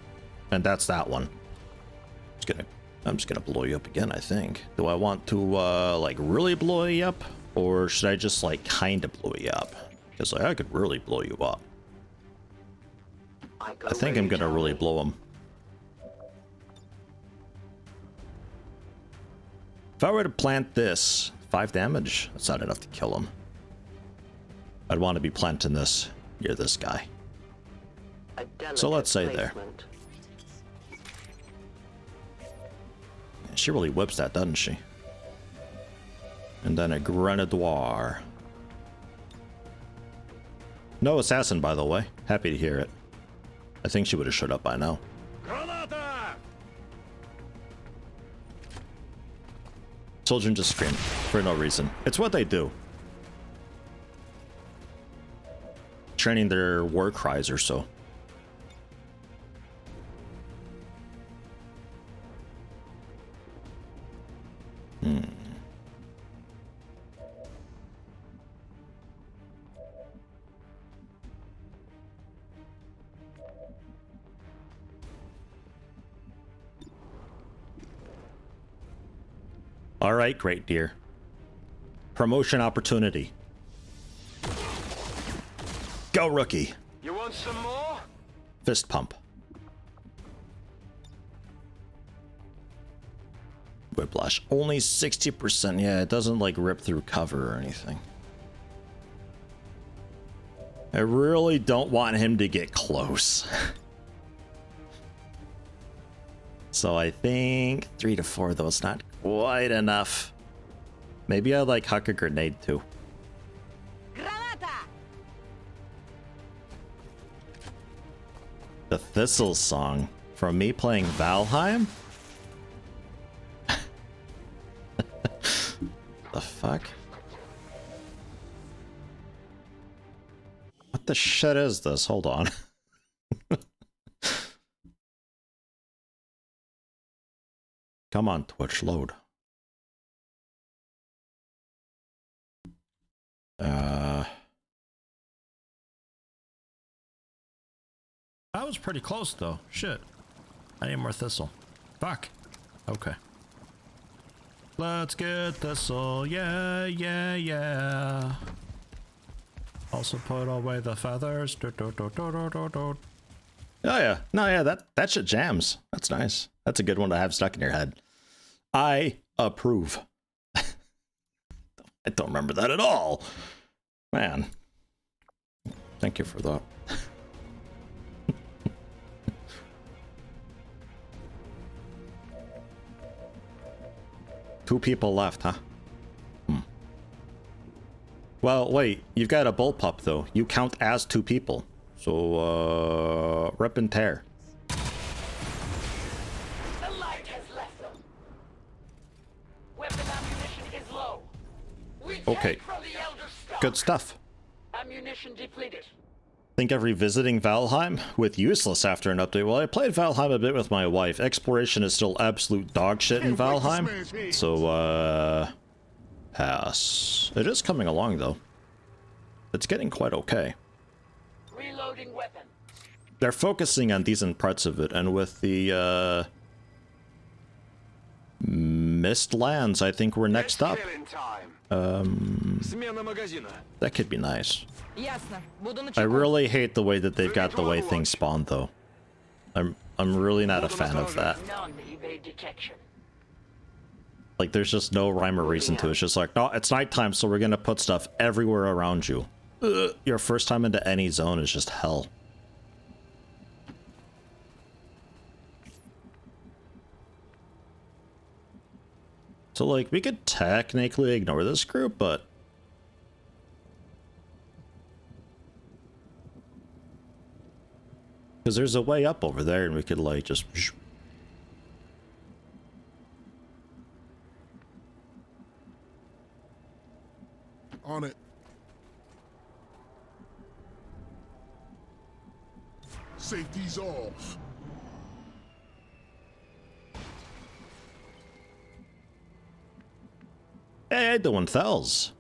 And that's that one. I'm just gonna blow you up again, I think. Do I want to like really blow you up? Or should I just like kind of blow you up? Because like, I could really blow you up. I think I'm gonna really blow him. If I were to plant this, 5 damage, that's not enough to kill him. I'd want to be planting this near this guy. So let's say there. She really whips that, doesn't she? And then a Grenadier. No assassin, by the way. Happy to hear it. I think she would have showed up by now. Children just scream for no reason. It's what they do. Training their war cries or so. All right, great dear. Promotion opportunity. Go, rookie. You want some more? Fist pump. Whiplash. Only 60%. Yeah, it doesn't like rip through cover or anything. I really don't want him to get close. So I think 3 to 4 though, it's not quite enough. Maybe I like huck a grenade too. The Thistle song from me playing Valheim? The fuck? What the shit is this? Hold on. Come on, Twitch, load. That was pretty close though. Shit. I need more Thistle. Fuck. Okay. Let's get Thistle. Yeah, yeah, yeah. Also put away the feathers. Oh yeah. No, yeah, that shit jams. That's nice. That's a good one to have stuck in your head. I approve. I don't remember that at all. Man. Thank you for that. Two people left, huh? Well, wait. You've got a bullpup, though. You count as 2 people. So, rip and tear. The light has left them. Weapon ammunition is low. We Okay. take from the Elder stock. Good stuff. Ammunition depleted. Think of revisiting Valheim with useless after an update. Well, I played Valheim a bit with my wife. Exploration is still absolute dog shit in Valheim. So, pass. It is coming along, though. It's getting quite okay. Reloading weapon. They're focusing on decent parts of it, and with the, Mist Lands, I think we're next up. That could be nice. I really hate the way that they've got the way things spawn, though. I'm really not a fan of that. Like, there's just no rhyme or reason to it. It's just like, no, it's nighttime, so we're gonna put stuff everywhere around you. Your first time into any zone is just hell. So, like, we could technically ignore this group, but... because there's a way up over there, and we could, like, just... On it. Safety's off. Hey, doing Thells.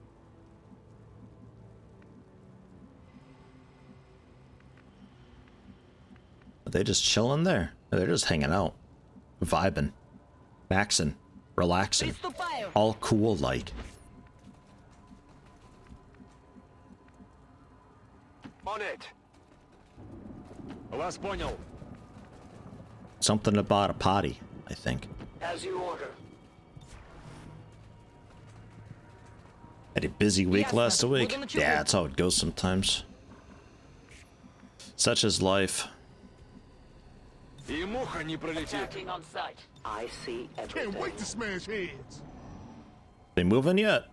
Are they just chilling there? Or they're just hanging out, vibing, maxing, relaxing, all cool like. On it. Вас понял. Something about a potty, I think. As you order. Had a busy week last week. Yeah, that's how it goes sometimes. Such is life. Attacking on sight. I see everything. Can't wait to smash heads. They moving yet?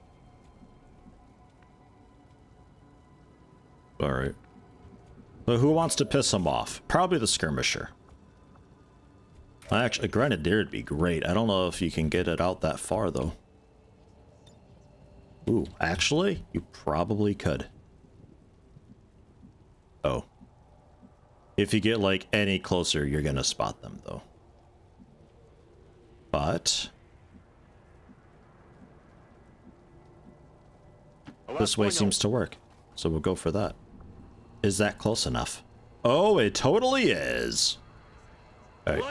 Alright. So who wants to piss him off? Probably the skirmisher. Actually, a grenadier would be great. I don't know if you can get it out that far, though. Ooh, actually, you probably could. Oh. If you get, like, any closer, you're gonna spot them, though. But... this way seems to work, so we'll go for that. Is that close enough? Oh, it totally is! Alright.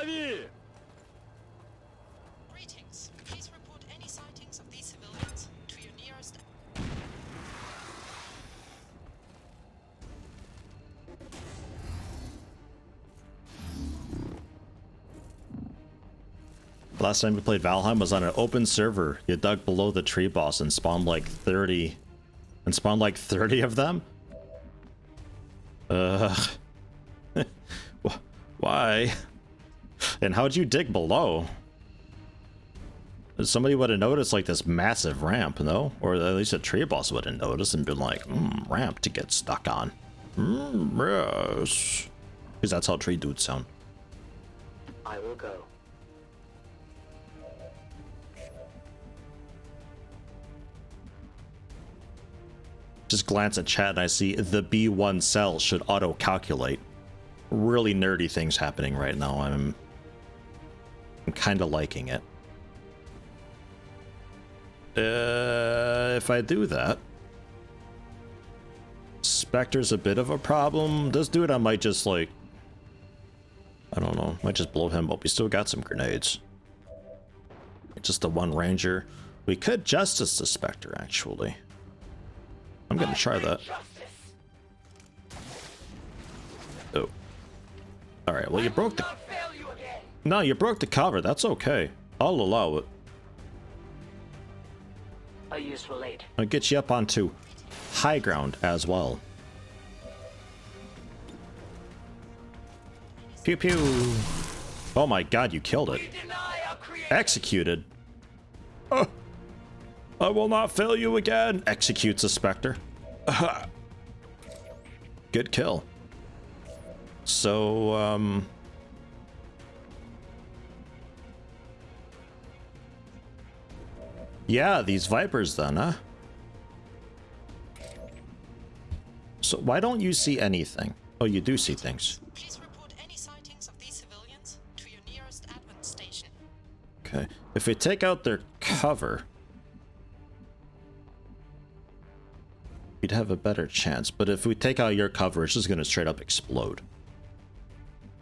Greetings. Please report any sightings of these civilians to your nearest... Last time we played Valheim was on an open server. You dug below the tree boss and spawned like 30. And spawned like 30 of them? Why? And how'd you dig below? Somebody would have noticed like this massive ramp, no? Or at least a tree boss would have noticed and been like, ramp to get stuck on. Yes. Because that's how tree dudes sound. I will go. Just glance at chat and I see the B1 cell should auto-calculate. Really nerdy things happening right now. I'm kind of liking it. If I do that, Spectre's a bit of a problem. This dude I might just like, I don't know, might just blow him up. We still got some grenades. Just the one ranger. We could justice the Spectre actually. I'm gonna try that. Oh. Alright, well you broke the... No, you broke the cover. That's okay. I'll allow it. A useful aid. I'll get you up onto high ground as well. Pew pew. Oh my god, you killed it. Executed. Oh. I will not fail you again. Executes a Spectre. Good kill. So, yeah, these Vipers then, huh? So why don't you see anything? Oh, you do see things. Please report any sightings of these civilians to your nearest admin station. Okay. If we take out their cover, we'd have a better chance. But if we take out your cover, it's just going to straight up explode.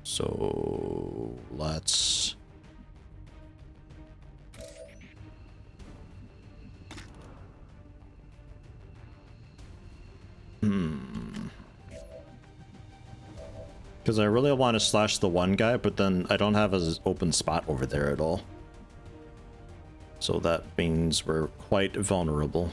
So let's... Because I really want to slash the one guy, but then I don't have an open spot over there at all. So that means we're quite vulnerable.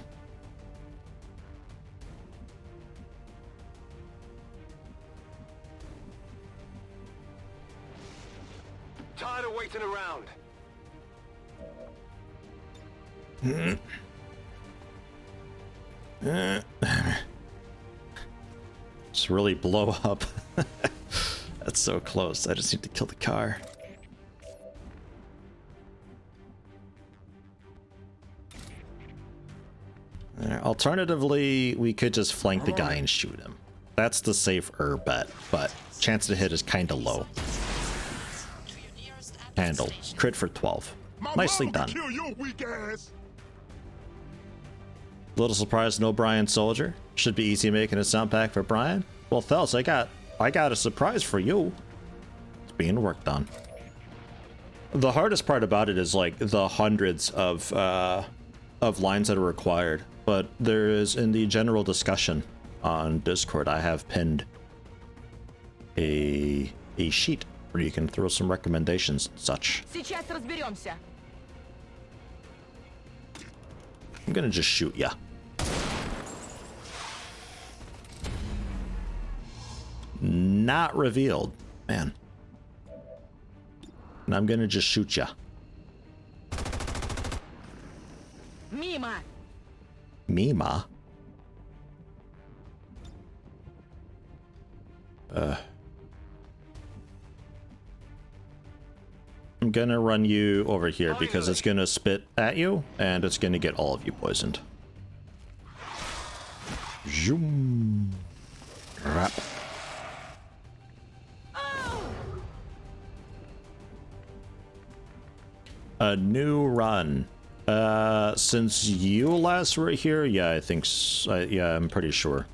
Tired of waiting around. Just really blow up. That's so close. I just need to kill the car. Alternatively, we could just flank the guy and shoot him. That's the safer bet, but chance to hit is kind of low. Handle. Crit for 12. Nicely done. Little surprise, no Brian Soldier. Should be easy making a sound pack for Brian. Well, Thels, I got a surprise for you. It's being worked on. The hardest part about it is like the hundreds of lines that are required. But there is, in the general discussion on Discord, I have pinned a sheet where you can throw some recommendations and such. I'm gonna just shoot ya. Not revealed, man. And I'm gonna just shoot ya. Mima. Mima? I'm gonna run you over here because it's gonna spit at you and it's gonna get all of you poisoned. Zoom. Rap. A new run. Since you last were here, yeah, I think so. Yeah, I'm pretty sure.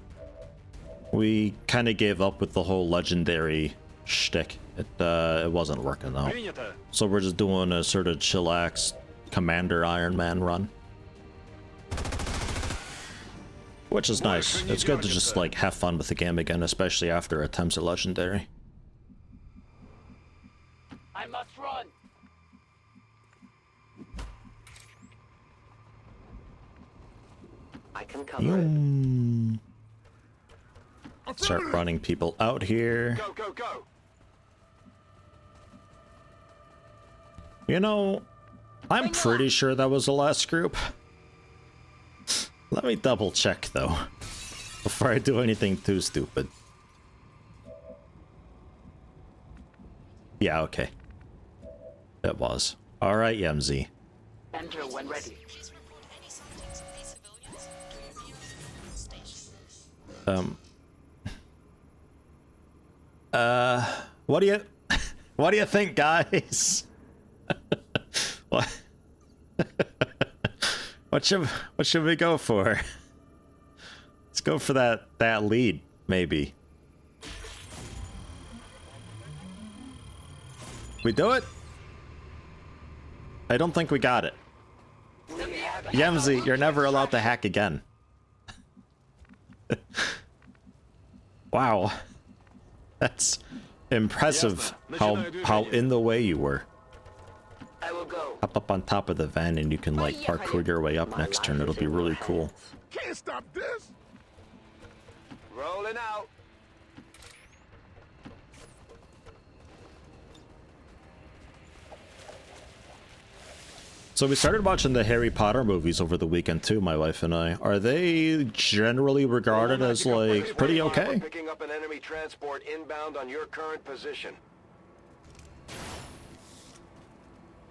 We kind of gave up with the whole legendary shtick. It wasn't working though. So we're just doing a sort of chillax Commander Ironman run. Which is nice. It's good to just like have fun with the game again, especially after attempts at legendary. I must run. I can cover it. Start running people out here. Go, go, go! You know, I'm pretty sure that was the last group. Let me double check though, before I do anything too stupid. Yeah, okay. It was. Alright, Yemzi. Enter when ready. Please report any sightings of these civilians to your nearest station. What do you think, guys? What? What should we go for? Let's go for that lead, maybe. We do it? I don't think we got it. Yemzi, you're never allowed to hack again. Wow. That's impressive how in the way you were. I will go. Hop up on top of the van and you can like parkour your way up next turn. It'll be really cool. Can't stop this. Rolling out. So we started watching the Harry Potter movies over the weekend too, my wife and I. Are they generally regarded as like pretty okay? Picking up an enemy transport inbound on your current position.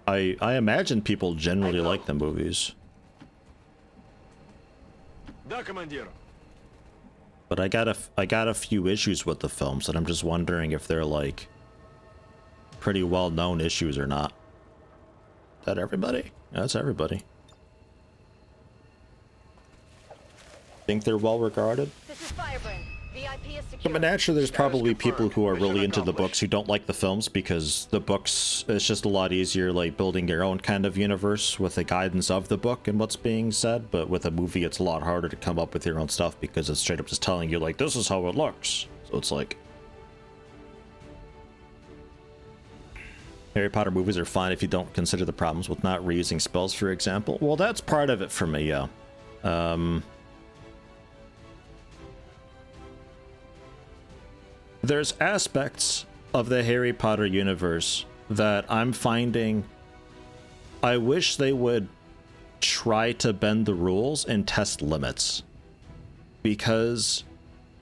I imagine people generally like the movies. But I got a few issues with the films, and I'm just wondering if they're like pretty well known issues or not. Is that everybody? Yeah, that's everybody. Think they're well regarded? This is Fireburn. VIP is I secure. mean, naturally, there's probably people who are really into the books who don't like the films because the books, it's just a lot easier, like building your own kind of universe with the guidance of the book and what's being said. But with a movie, it's a lot harder to come up with your own stuff because it's straight up just telling you, like, this is how it looks. So it's like, Harry Potter movies are fine if you don't consider the problems with not reusing spells, for example. Well, that's part of it for me, yeah. There's aspects of the Harry Potter universe that I'm finding I wish they would try to bend the rules and test limits. Because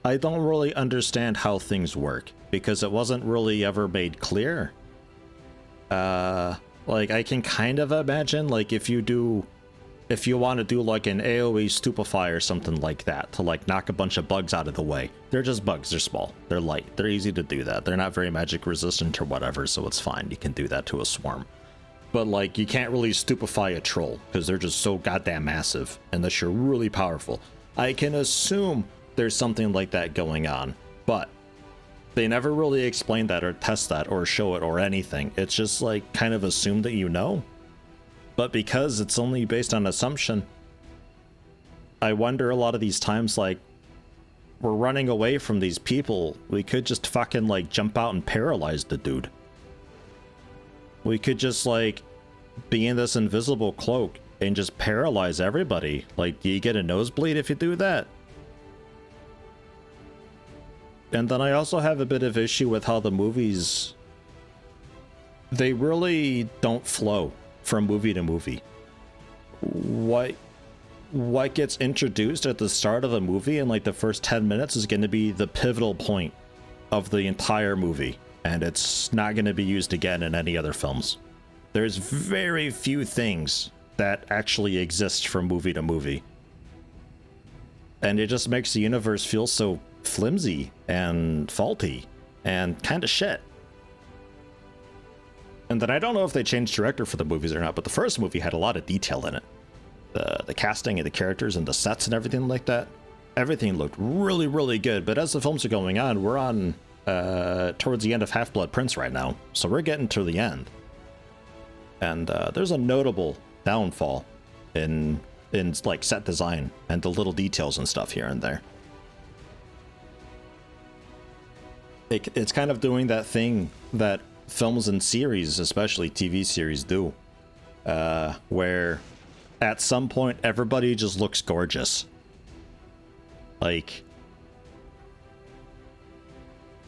I don't really understand how things work. Because it wasn't really ever made clear. Like, I can kind of imagine, like, if you want to do, like, an AoE stupefy or something like that, to, like, knock a bunch of bugs out of the way. They're just bugs, they're small, they're light, they're easy to do that. They're not very magic resistant or whatever, so it's fine, you can do that to a swarm. But, like, you can't really stupefy a troll, because they're just so goddamn massive, unless you're really powerful. I can assume there's something like that going on, but they never really explain that or test that or show it or anything. It's just, like, kind of assumed that you know. But because it's only based on assumption, I wonder a lot of these times, like, we're running away from these people. We could just fucking, like, jump out and paralyze the dude. We could just, like, be in this invisible cloak and just paralyze everybody. Like, do you get a nosebleed if you do that? And then I also have a bit of issue with how the movies, they really don't flow from movie to movie. What gets introduced at the start of the movie in like the first 10 minutes is going to be the pivotal point of the entire movie, and it's not going to be used again in any other films. There's very few things that actually exist from movie to movie, and it just makes the universe feel so flimsy and faulty and kind of shit. And then I don't know if they changed director for the movies or not, but the first movie had a lot of detail in it. The casting and the characters and the sets and everything like that. Everything looked really, really good. But as the films are going on, we're on towards the end of Half-Blood Prince right now. So we're getting to the end. And there's a notable downfall in like set design and the little details and stuff here and there. It's kind of doing that thing that films and series, especially TV series, do, where at some point everybody just looks gorgeous Like,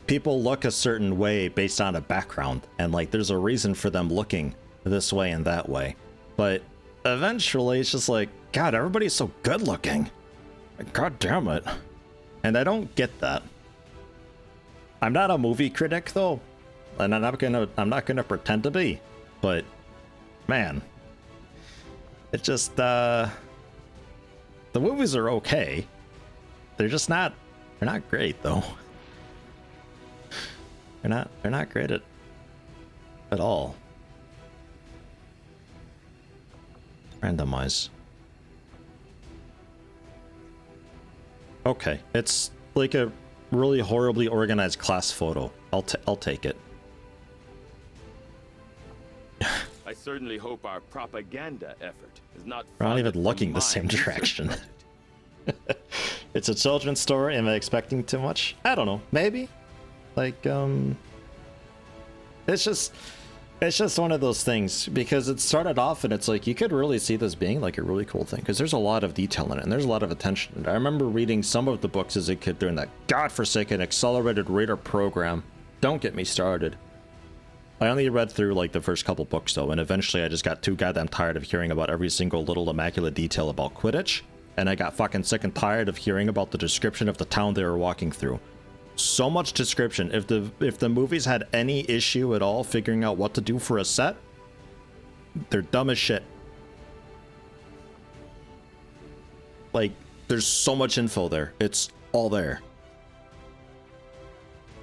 people look a certain way based on a background, and like there's a reason for them looking this way and that way. But eventually it's just like, God, everybody's so good looking. God damn it. And I don't get that. I'm not a movie critic though, and I'm not gonna pretend to be, but man, it just the movies are okay. They're not great though. They're not great at all. Randomize. Okay, it's like a really horribly organized class photo. I'll take it. I certainly hope our propaganda effort is not. We're not even looking the same direction. It's a children's story. Am I expecting too much? I don't know. Maybe. Like, it's just one of those things, because it started off and it's like you could really see this being like a really cool thing, because there's a lot of detail in it and there's a lot of attention. I remember reading some of the books as a kid during that godforsaken accelerated reader program. Don't get me started. I only read through like the first couple books though, and eventually I just got too goddamn tired of hearing about every single little immaculate detail about Quidditch, and I got fucking sick and tired of hearing about the description of the town they were walking through. So much description. If the movies had any issue at all figuring out what to do for a set, they're dumb as shit. Like, there's so much info there. It's all there.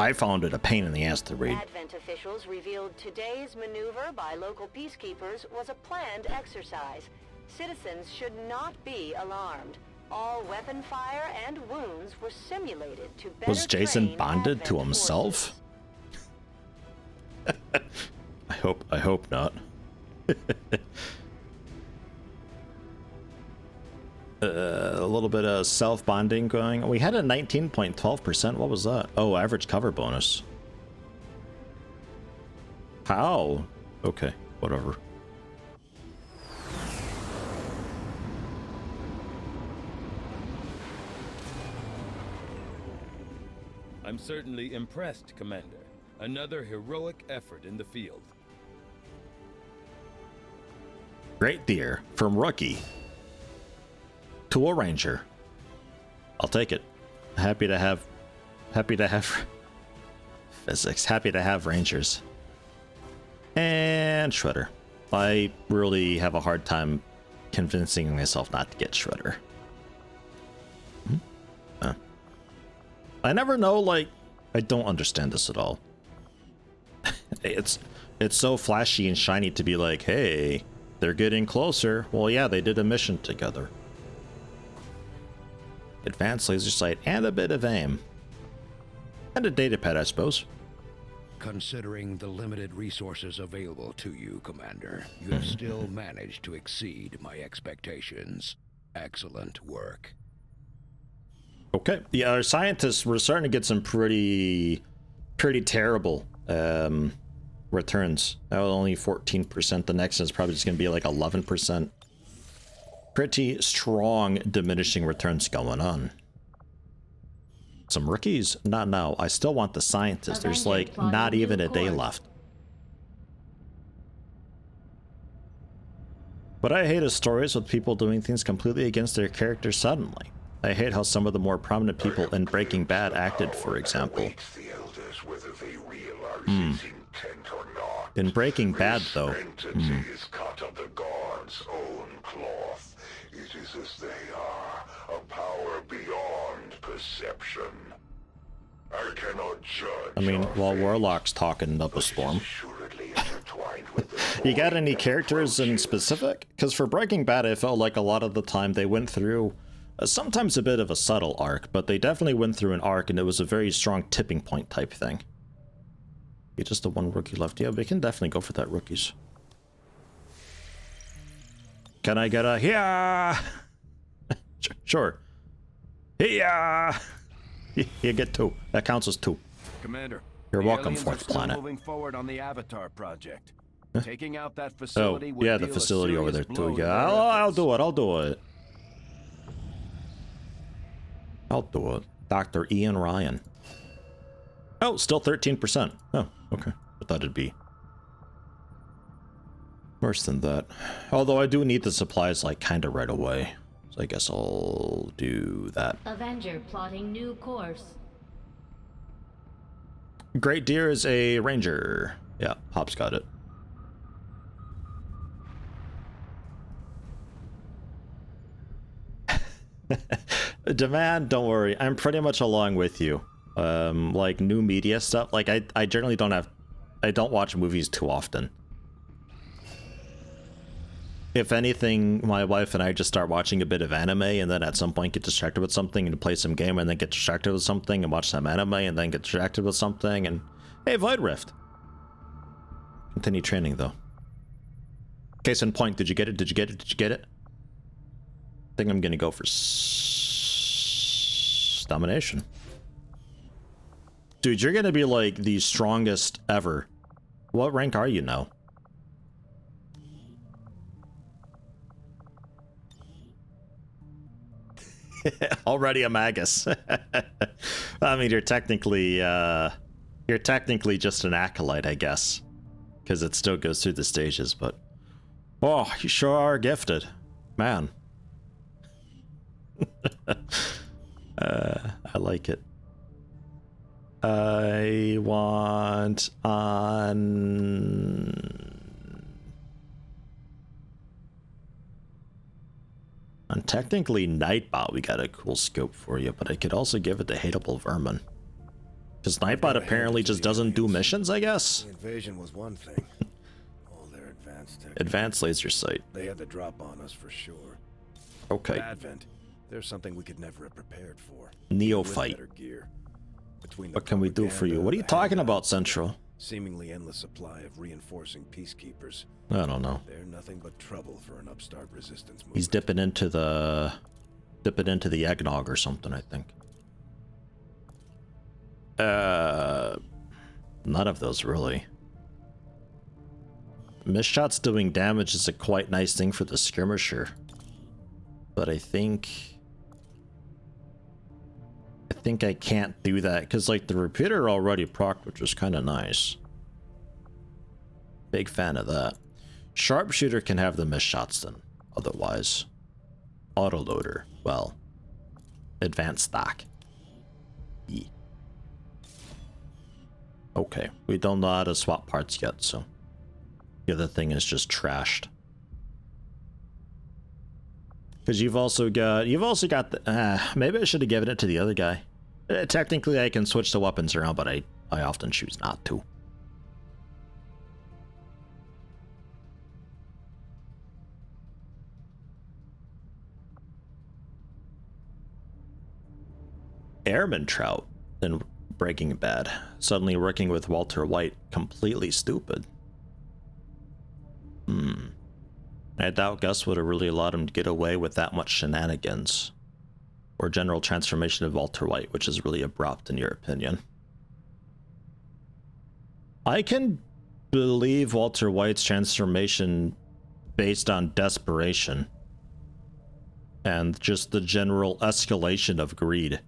I found it a pain in the ass to read. Advent officials revealed today's maneuver by local peacekeepers was a planned exercise. Citizens should not be alarmed. All weapon fire and wounds were simulated to better Was Jason train bonded to Advent himself? I hope not. A little bit of self-bonding going. We had a 19.12%. What was that? Oh, average cover bonus. How? Okay, whatever. I'm certainly impressed, Commander. Another heroic effort in the field. Great deer from rookie to a ranger. I'll take it. Happy to have physics. Happy to have rangers. And Shredder. I really have a hard time convincing myself not to get Shredder. I never know, like, I don't understand this at all. It's so flashy and shiny to be like, hey, they're getting closer. Well, yeah, they did a mission together. Advanced laser sight and a bit of aim. And a datapad, I suppose. Considering the limited resources available to you, Commander, you have still managed to exceed my expectations. Excellent work. Okay, yeah, our scientists were starting to get some pretty terrible returns. That was only 14%. The next is probably just going to be like 11%. Pretty strong diminishing returns going on. Some rookies? Not now. I still want the scientists. There's like not even a day left. What I hate is stories with people doing things completely against their character suddenly. I hate how some of the more prominent people in Breaking Bad acted, for example. In Breaking Bad, though, is cut of the gods' own cloth. It is as they are, a power beyond perception. I cannot judge. I mean, while Warlock's talking up a storm. You got any characters in specific? Because for Breaking Bad, I felt like a lot of the time they went through sometimes a bit of a subtle arc, but they definitely went through an arc, and it was a very strong tipping point type thing. Okay, just the one rookie left. Yeah, we can definitely go for that, rookies. Can I get a yeah? Sure. Yeah. You get 2. That counts as 2. Commander, you're welcome, aliens Fourth are still Planet. Moving forward on the Avatar project. Huh? Taking out that facility. Oh, yeah, the facility over there too. Yeah, I'll do it. I'll do it. I'll do it. Dr. Ian Ryan. Oh, still 13%. Oh, okay. I thought it'd be worse than that. Although I do need the supplies, like, kind of right away. So I guess I'll do that. Avenger plotting new course. Great Deer is a ranger. Yeah, Pop's got it. Demand, don't worry. I'm pretty much along with you. Like new media stuff. Like I generally I don't watch movies too often. If anything, my wife and I just start watching a bit of anime and then at some point get distracted with something and play some game and then get distracted with something and watch some anime and then get distracted with something and hey, Void Rift. Continue training though. Case in point, did you get it? Did you get it? Did you get it? I think I'm gonna go for domination. Dude, you're gonna be like the strongest ever. What rank are you now? Already a magus. I mean, you're technically just an acolyte, I guess, because it still goes through the stages. But oh, you sure are gifted, man. I like it. I want on technically Nightbot. We got a cool scope for you, but I could also give it to Hateable Vermin. Because Nightbot apparently just doesn't do missions, I guess. The invasion was one thing. All their advanced tech. Advanced laser sight. They had the drop on us for sure. Okay. But Advent, there's something we could never have prepared for. Neophyte. What can we do for you? What are you talking about, Central? Seemingly endless supply of reinforcing peacekeepers. I don't know. They're nothing but trouble for an upstart resistance movement. He's dipping into the eggnog or something, I think. None of those really. Missed shots doing damage is a quite nice thing for the skirmisher, but I think I can't do that because like the repeater already procced, which was kind of nice. Big fan of that. Sharpshooter can have the missed shots then. Otherwise, autoloader. Well, advanced stock. Yeah. Okay, we don't know how to swap parts yet, so the other thing is just trashed. Because you've also got the maybe I should have given it to the other guy. Technically I can switch the weapons around, but I often choose not to. Airman Trout in Breaking Bad, suddenly working with Walter White, completely stupid. I doubt Gus would have really allowed him to get away with that much shenanigans. Or general transformation of Walter White, which is really abrupt in your opinion. I can believe Walter White's transformation based on desperation. And just the general escalation of greed.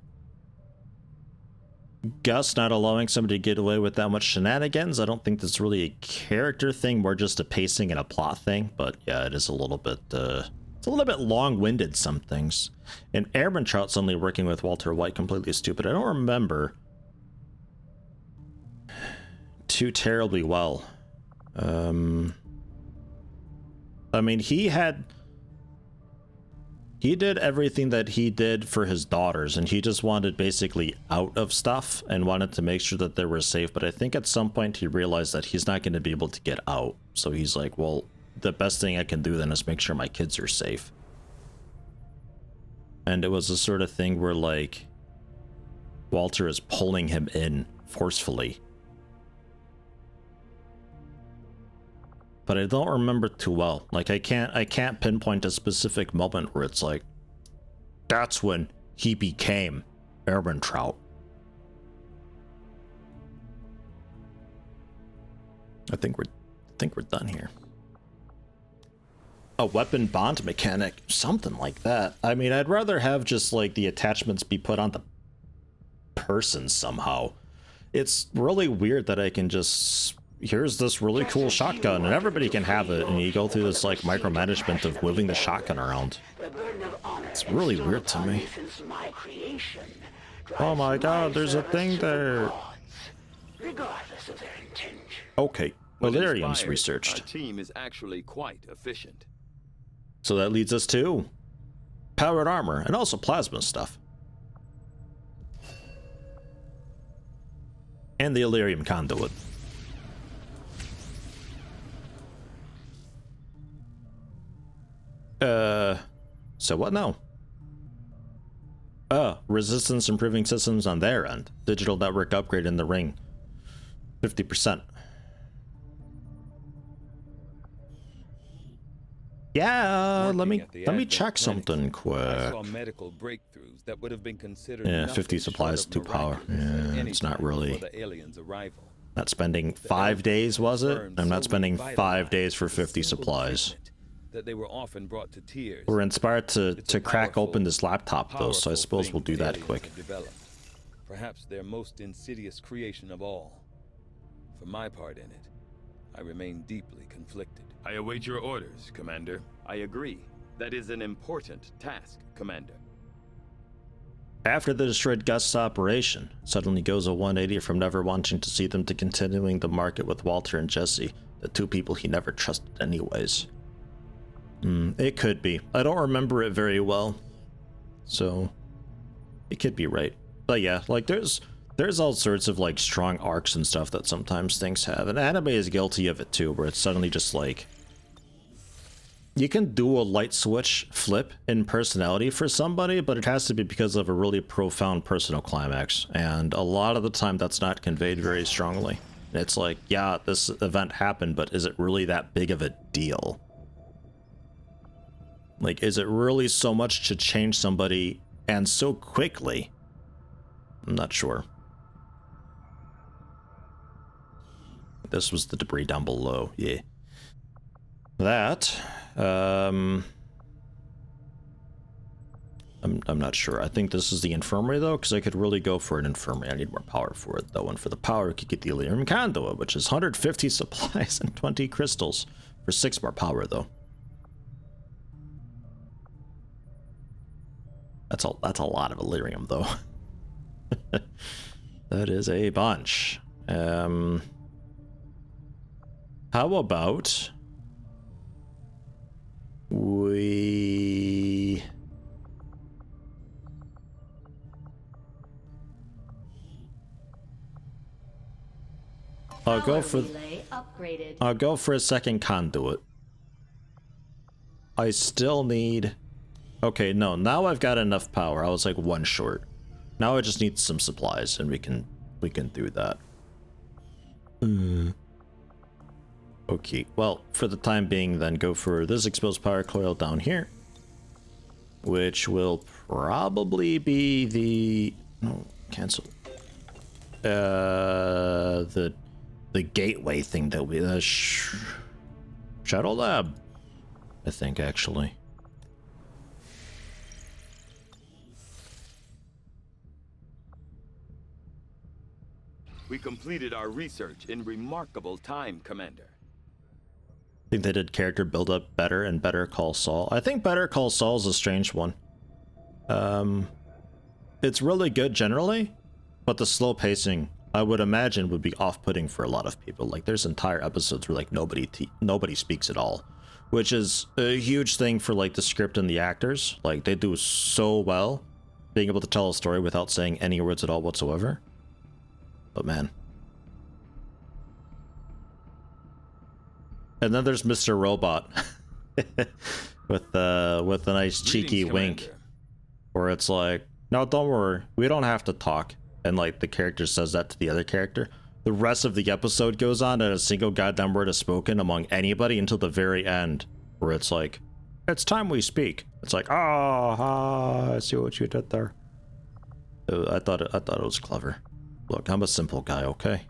Gus not allowing somebody to get away with that much shenanigans, I don't think that's really a character thing, more just a pacing and a plot thing, but yeah, it is a little bit, it's a little bit long-winded, some things. And Airman Trout suddenly working with Walter White, completely stupid. I don't remember too terribly well. I mean, he did everything that he did for his daughters, and he just wanted basically out of stuff and wanted to make sure that they were safe. But I think at some point he realized that he's not going to be able to get out. So he's like, well, the best thing I can do then is make sure my kids are safe. And it was the sort of thing where, like, Walter is pulling him in forcefully. But I don't remember too well. Like, I can't pinpoint a specific moment where it's like, that's when he became Airman Trout. I think we're done here. a weapon bond mechanic, something like that. I mean, I'd rather have just like the attachments be put on the person somehow. It's really weird that I can just, here's this really cool shotgun and everybody can have it, and you go through this like micromanagement of moving the shotgun around. It's really weird to me. Oh my god, there's a thing there. Okay, Valerium's researched. Our team is actually quite efficient. So that leads us to powered armor and also plasma stuff. And the Illyrium conduit. So what now? Resistance improving systems on their end. Digital network upgrade in the ring. 50%. Yeah, let me check something quick. I saw medical breakthroughs that would have been considered. Yeah, 50 supplies to power. Yeah, it's not really. Not spending 5 days, was it? I'm not spending 5 days for 50 supplies. That they were often brought to tears. We're inspired to crack open this laptop though, so I suppose we'll do that quick. Perhaps their most insidious creation of all. For my part in it, I remain deeply conflicted. I await your orders, Commander. I agree. That is an important task, Commander. After the destroyed Gust's operation, suddenly goes a 180 from never wanting to see them to continuing the market with Walter and Jesse, the two people he never trusted anyways. It could be. I don't remember it very well, so it could be right. But yeah, like there's all sorts of like strong arcs and stuff that sometimes things have, and anime is guilty of it too, where it's suddenly just like you can do a light switch flip in personality for somebody, but it has to be because of a really profound personal climax, and a lot of the time that's not conveyed very strongly. It's like, yeah, this event happened, but is it really that big of a deal? Like, is it really so much to change somebody and so quickly? I'm not sure. This was the debris down below, yeah. That, I'm not sure. I think this is the infirmary though, because I could really go for an infirmary. I need more power for it though, and for the power I could get the Illyrium conduit, which is 150 supplies and 20 crystals for 6 more power though. That's a lot of Illyrium though. That is a bunch. How about we I'll go for a second conduit. I still need. Okay, no, now I've got enough power. I was like 1 short. Now I just need some supplies and we can do that. Okay, well, for the time being then go for this exposed power coil down here, which will probably be the cancel. The gateway thing that we Shadow Lab, I think actually. We completed our research in remarkable time, Commander. I think they did character build up better and Better Call Saul. I think Better Call Saul is a strange one. It's really good generally, but the slow pacing, I would imagine, would be off-putting for a lot of people. Like there's entire episodes where like nobody speaks at all, which is a huge thing for like the script and the actors. Like they do so well being able to tell a story without saying any words at all whatsoever. But man. And then there's Mr. Robot with a nice cheeky wink, where it's like, no, don't worry, we don't have to talk. And like the character says that to the other character. The rest of the episode goes on and a single goddamn word is spoken among anybody until the very end, where it's like, it's time we speak. It's like, I see what you did there. I thought it was clever. Look, I'm a simple guy, okay?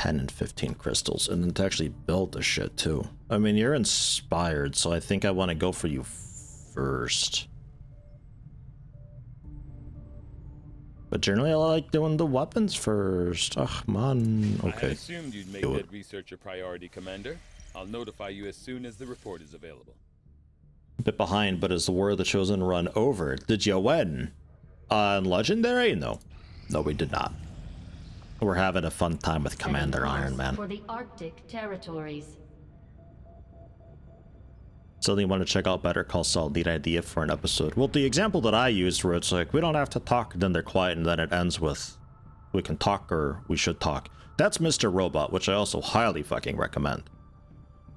10 and 15 crystals, and then to actually build the shit too. I mean, you're inspired, so I think I want to go for you first. But generally, I like doing the weapons first. Oh, man. I Okay. had assumed you'd make that research a priority, Commander. I'll notify you as soon as the report is available. A bit behind, but as the War of the Chosen run over, did you win? On Legendary? No. No, we did not. We're having a fun time with Commander Ironman. For the Arctic territories. So you want to check out Better Call Saul, neat idea for an episode. Well, the example that I used where it's like, we don't have to talk, then they're quiet, and then it ends with, we can talk or we should talk. That's Mr. Robot, which I also highly fucking recommend.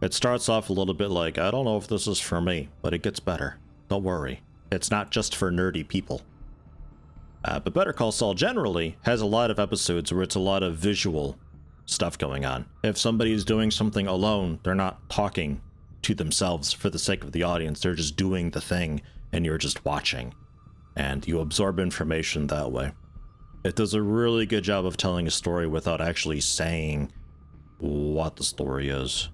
It starts off a little bit like, I don't know if this is for me, but it gets better. Don't worry. It's not just for nerdy people. But Better Call Saul generally has a lot of episodes where it's a lot of visual stuff going on. If somebody's doing something alone, they're not talking to themselves for the sake of the audience. They're just doing the thing and you're just watching. And you absorb information that way. It does a really good job of telling a story without actually saying what the story is.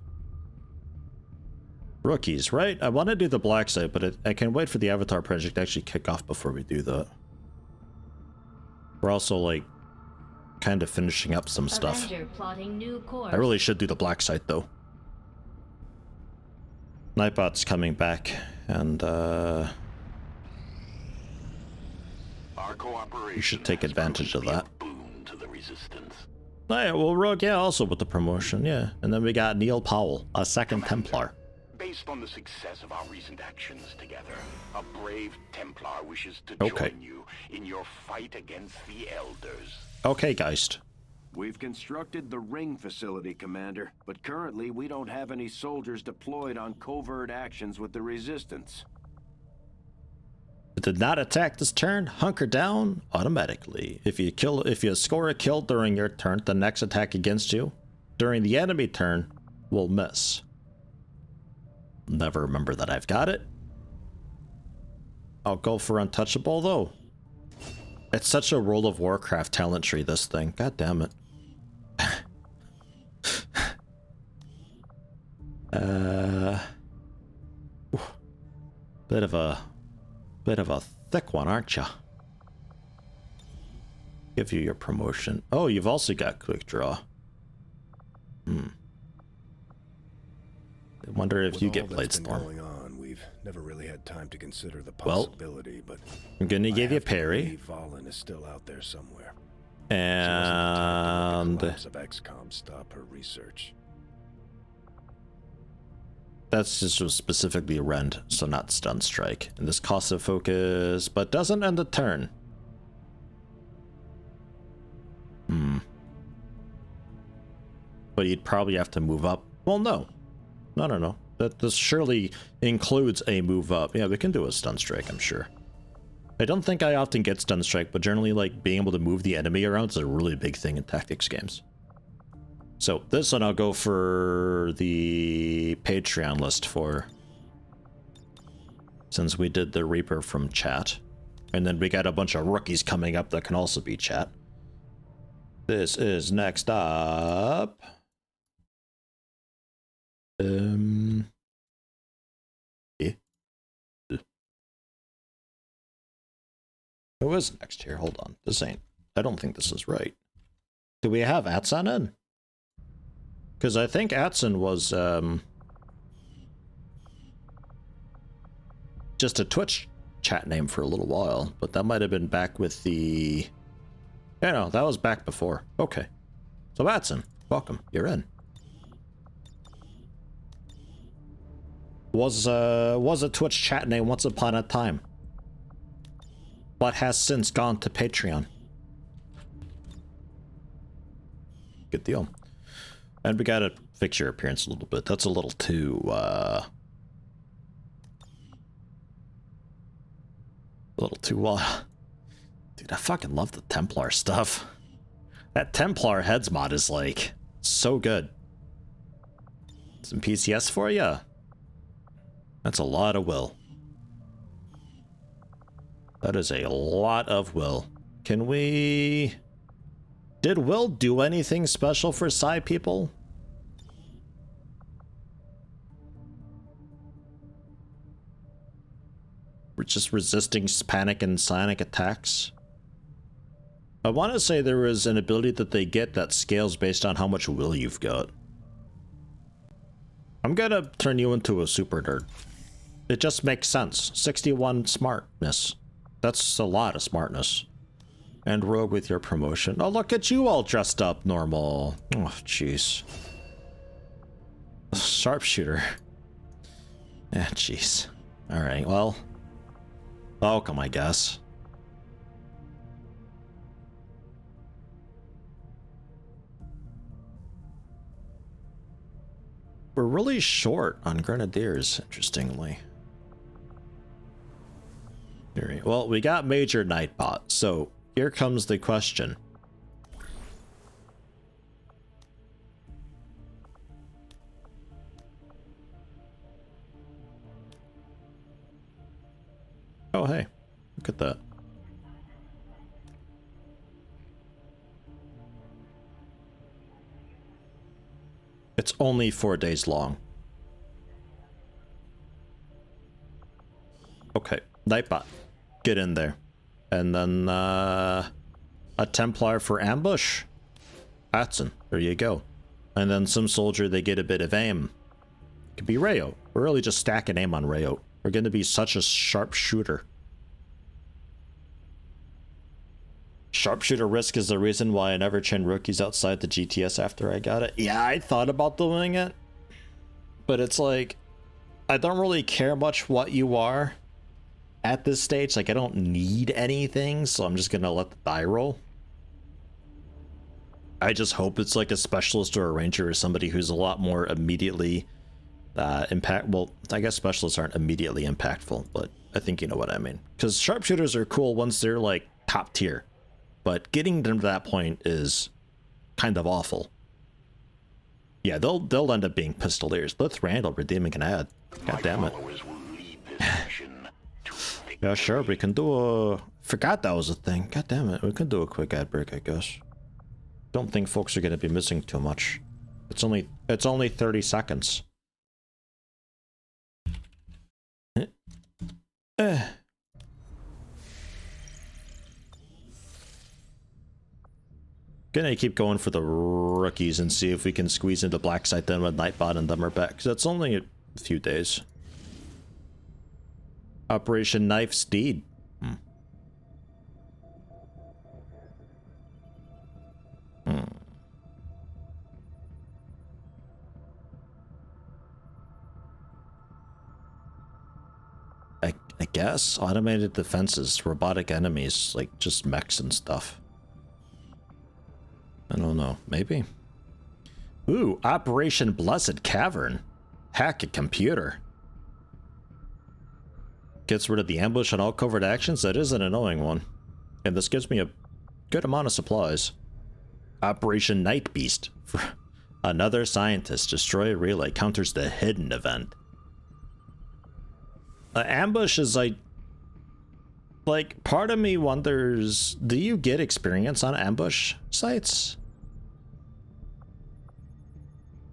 Rookies, right? I want to do the black site, but I can wait for the Avatar project to actually kick off before we do that. We're also, like, kind of finishing up some stuff. Plotting new course. I really should do the black site, though. Nightbot's coming back, and, you should take advantage of that. Oh, yeah, well, Rogue, yeah, also with the promotion, yeah. And then we got Neil Powell, a second Templar. Based on the success of our recent actions together, a brave Templar wishes to join you in your fight against the Elders. Okay, Geist. We've constructed the ring facility, Commander, but currently we don't have any soldiers deployed on covert actions with the Resistance. Did not attack this turn, hunker down automatically. If you score a kill during your turn, the next attack against you during the enemy turn will miss. Never remember that I've got it. I'll go for untouchable though. It's such a World of Warcraft talent tree, this thing. God damn it. Bit of a thick one, aren't you? Give you your promotion. Oh, you've also got quick draw. I wonder if you get Bladestorm. We've never really had time to consider the possibility, but I'm gonna give you parry. Valen is still out there somewhere. And the collapse of XCOM stop her research. That's just specifically rend, so not stun strike. And this costs a focus, but doesn't end the turn. But you'd probably have to move up. Well, no. No. This surely includes a move up. Yeah, we can do a stun strike, I'm sure. I don't think I often get stun strike, but generally, like, being able to move the enemy around is a really big thing in tactics games. So this one I'll go for the Patreon list for, since we did the Reaper from chat. And then we got a bunch of rookies coming up that can also be chat. This is next up. Who is next here? Hold on. This ain't, I don't think this is right. Do we have Atson in? Because I think Atson was just a Twitch chat name for a little while, but that might have been back with the... Yeah, no, that was back before. Okay. So Atson, welcome. You're in. Was a Twitch chat name once upon a time, but has since gone to Patreon. Good deal. And we gotta fix your appearance a little bit. That's a little too, dude, I fucking love the Templar stuff. That Templar heads mod is, like, so good. Some PCS for ya? That's a lot of will. That is a lot of will. Can we Did Will do anything special for Psy people? We're just resisting panic and psionic attacks. I want to say there was an ability that they get that scales based on how much will you've got. I'm gonna turn you into a super nerd. It just makes sense. 61 smartness. That's a lot of smartness. And rogue with your promotion. Oh, look at you all dressed up normal. Oh, jeez. Sharpshooter. Yeah, jeez. Alright, well. Welcome, I guess. We're really short on grenadiers, interestingly. Alright, well, we got Major Nightbot, so here comes the question. Oh, hey, look at that. It's only 4 days long. Okay, Nightbot, get in there. And then, a Templar for ambush. Hatson, there you go. And then some soldier, they get a bit of aim. Could be Rayo. We're really just stacking aim on Rayo. We're going to be such a sharpshooter. Sharpshooter risk is the reason why I never trained rookies outside the GTS after I got it. Yeah, I thought about doing it. But it's like, I don't really care much what you are at this stage. Like, I don't need anything, so I'm just going to let the die roll. I just hope it's like a specialist or a ranger or somebody who's a lot more immediately well, I guess specialists aren't immediately impactful, but I think you know what I mean. Because sharpshooters are cool once they're like top tier, but getting them to that point is kind of awful. Yeah, they'll end up being pistoliers. Let's Randall redeeming an ad. God damn it. Yeah, sure, we can do a... Forgot that was a thing. God damn it, we can do a quick ad break, I guess. Don't think folks are going to be missing too much. It's only 30 seconds. Gonna keep going for the rookies and see if we can squeeze into Black Site then when Nightbot and them are back, because that's only a few days. Operation Knife Steed. I guess automated defenses, robotic enemies, like just mechs and stuff. I don't know, maybe. Ooh, Operation Blessed Cavern. Hack a computer. Gets rid of the ambush on all covert actions. That is an annoying one. And this gives me a good amount of supplies. Operation Night Beast. Another scientist. Destroy a relay. Counters the hidden event. Ambush is like, part of me wonders, do you get experience on ambush sites?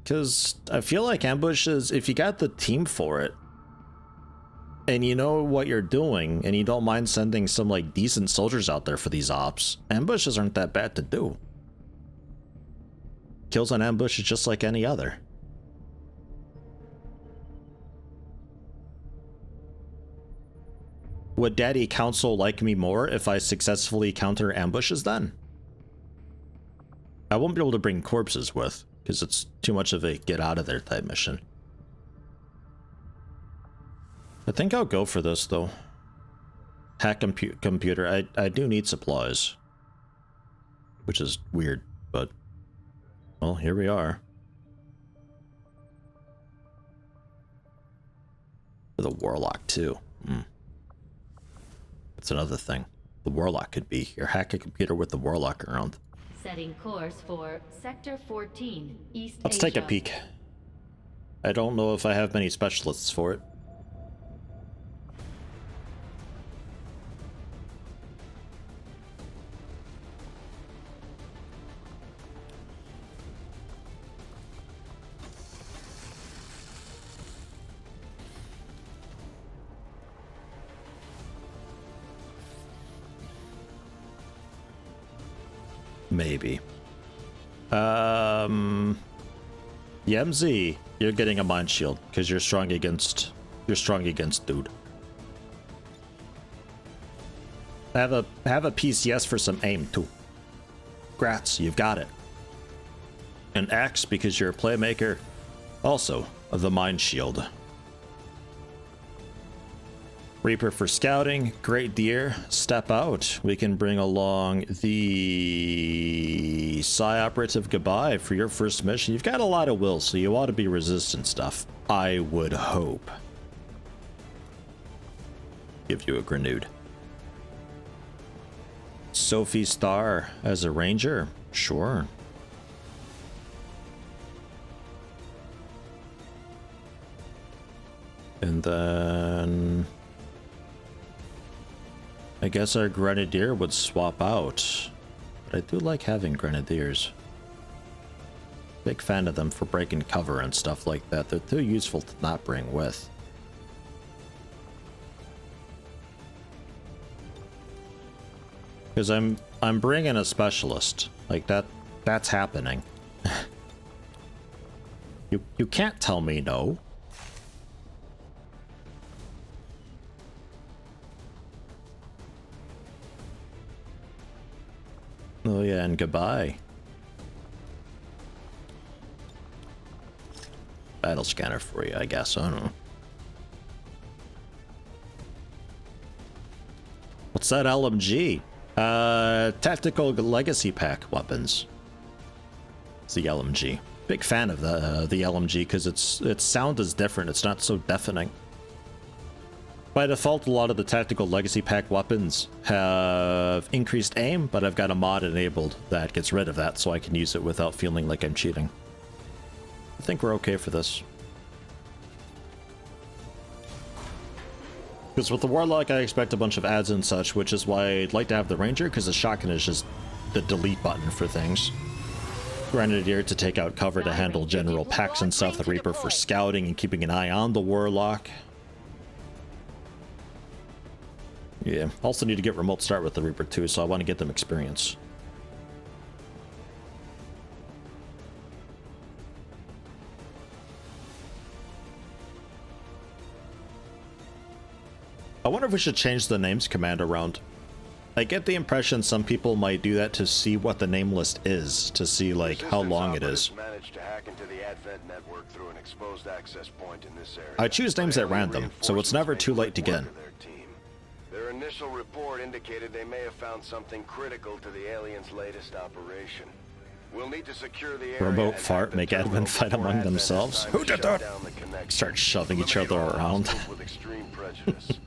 Because I feel like ambush is, if you got the team for it, and you know what you're doing, and you don't mind sending some like decent soldiers out there for these ops, ambushes aren't that bad to do. Kills on ambush is just like any other. Would Daddy Council like me more if I successfully counter ambushes then? I won't be able to bring corpses with, because it's too much of a get out of there type mission. I think I'll go for this though. Hack computer. I do need supplies. Which is weird, but well, here we are. For the Warlock too. That's another thing. The Warlock could be here. Hack a computer with the Warlock around. Setting course for Sector 14, East Let's Asia. take a peek. I don't know if I have many specialists for it. Maybe. Yemzi, you're getting a mind shield because you're strong against dude. Have a PCS for some aim too. Grats, you've got it. An axe because you're a playmaker. Also, the mind shield. Reaper for scouting. Great deer. Step out. We can bring along the Psi Operative Goodbye for your first mission. You've got a lot of will, so you ought to be resistant stuff. I would hope. Give you a grenade. Sophie Starr as a ranger? Sure. And then I guess our grenadier would swap out. But I do like having grenadiers. Big fan of them for breaking cover and stuff like that. They're too useful to not bring with. Because I'm bringing a specialist. Like that's happening. You can't tell me no. Oh yeah, and goodbye. Battle scanner for you, I guess. I don't know. What's that LMG? Tactical Legacy Pack weapons. It's the LMG. Big fan of the LMG because its sound is different. It's not so deafening. By default, a lot of the Tactical Legacy Pack weapons have increased aim, but I've got a mod enabled that gets rid of that so I can use it without feeling like I'm cheating. I think we're okay for this. Because with the Warlock, I expect a bunch of ads and such, which is why I'd like to have the Ranger, because the shotgun is just the delete button for things. Grenadier to take out cover to handle general packs and stuff, the Reaper for scouting and keeping an eye on the Warlock. Yeah, also need to get remote start with the Reaper too, so I want to get them experience. I wonder if we should change the names command around. I get the impression some people might do that to see what the name list is, to see like how long it is. Managed to hack into the Advent network through an exposed access point in this area. I choose names at random, so it's never too late to get. Their initial report indicated they may have found something critical to the aliens' latest operation. We'll need to secure the area. Remote fart, make admin fight among themselves. Who did that? Start shoving each other around. With extreme prejudice.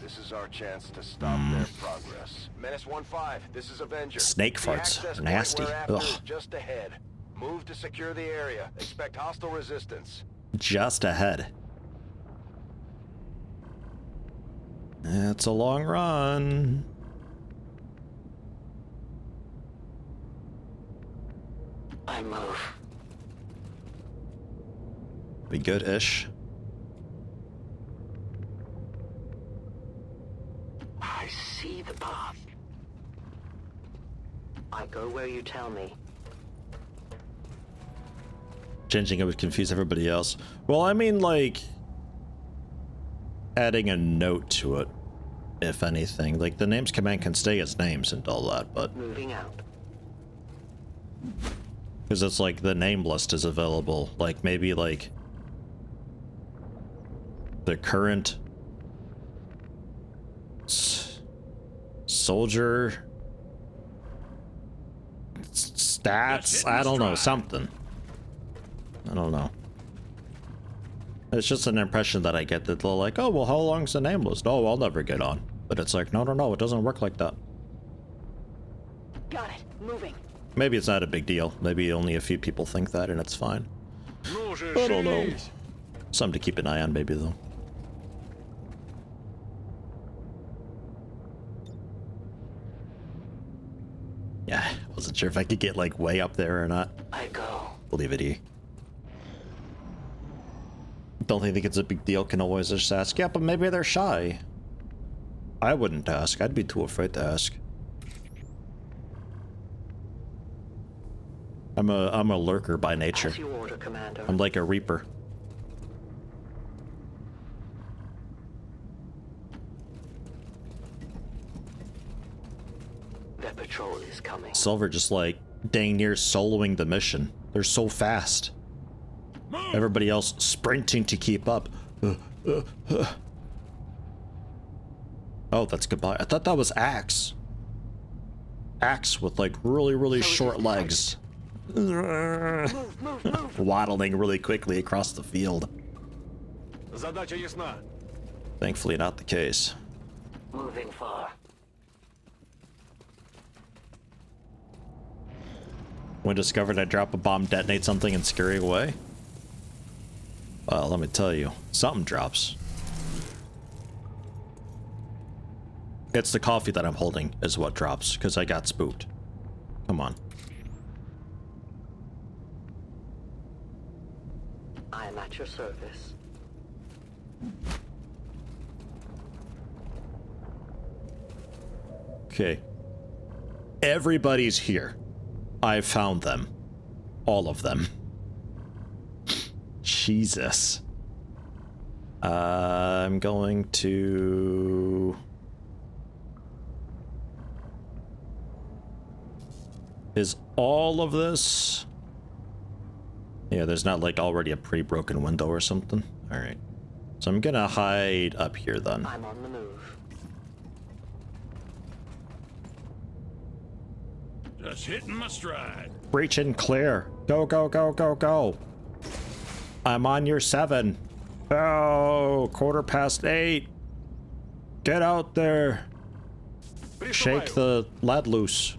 This is our chance to stop their progress. Menace 1-5, this is Avenger. Snake farts, nasty. Ugh. Just ahead. Move to secure the area. Expect hostile resistance. Just ahead. It's a long run. I move. Be good-ish. I see the path. I go where you tell me. Changing it would confuse everybody else. Well, I mean, like, adding a note to it, if anything. Like, the names command can stay as names and all that, but... Moving out. Because it's like the name list is available. Like, maybe, like, the current soldier stats? I don't know, something. I don't know. It's just an impression that I get that they're like, oh, well, how long's the name list? Oh, I'll never get on. But it's like, no, it doesn't work like that. Got it. Moving. Maybe it's not a big deal. Maybe only a few people think that and it's fine. I don't know. Something to keep an eye on, maybe, though. Yeah, wasn't sure if I could get, like, way up there or not. I go. Leave it here. Don't think it's a big deal, can always just ask. Yeah, but maybe they're shy. I wouldn't ask. I'd be too afraid to ask. I'm a lurker by nature. As you order, Commander. I'm like a reaper. Their patrol is coming. Silver just like dang near soloing the mission. They're so fast. Everybody else sprinting to keep up. Oh, that's goodbye. I thought that was Axe. Axe with like really short legs. Move. Waddling really quickly across the field. Задача ясна. Thankfully not the case. Moving far. When discovered I drop a bomb, detonate something and scurry away? Well, let me tell you, something drops. It's the coffee that I'm holding is what drops, because I got spooked. Come on. I am at your service. Okay. Everybody's here. I found them. All of them. Jesus. I'm going to... Is all of this... Yeah, there's not like already a pre-broken window or something. Alright. So I'm gonna hide up here then. I'm on the move. Just hitting my stride. Breach and clear. Go, go, go, go, go. I'm on your 7. Oh, 8:15. Get out there. Shake the lead loose.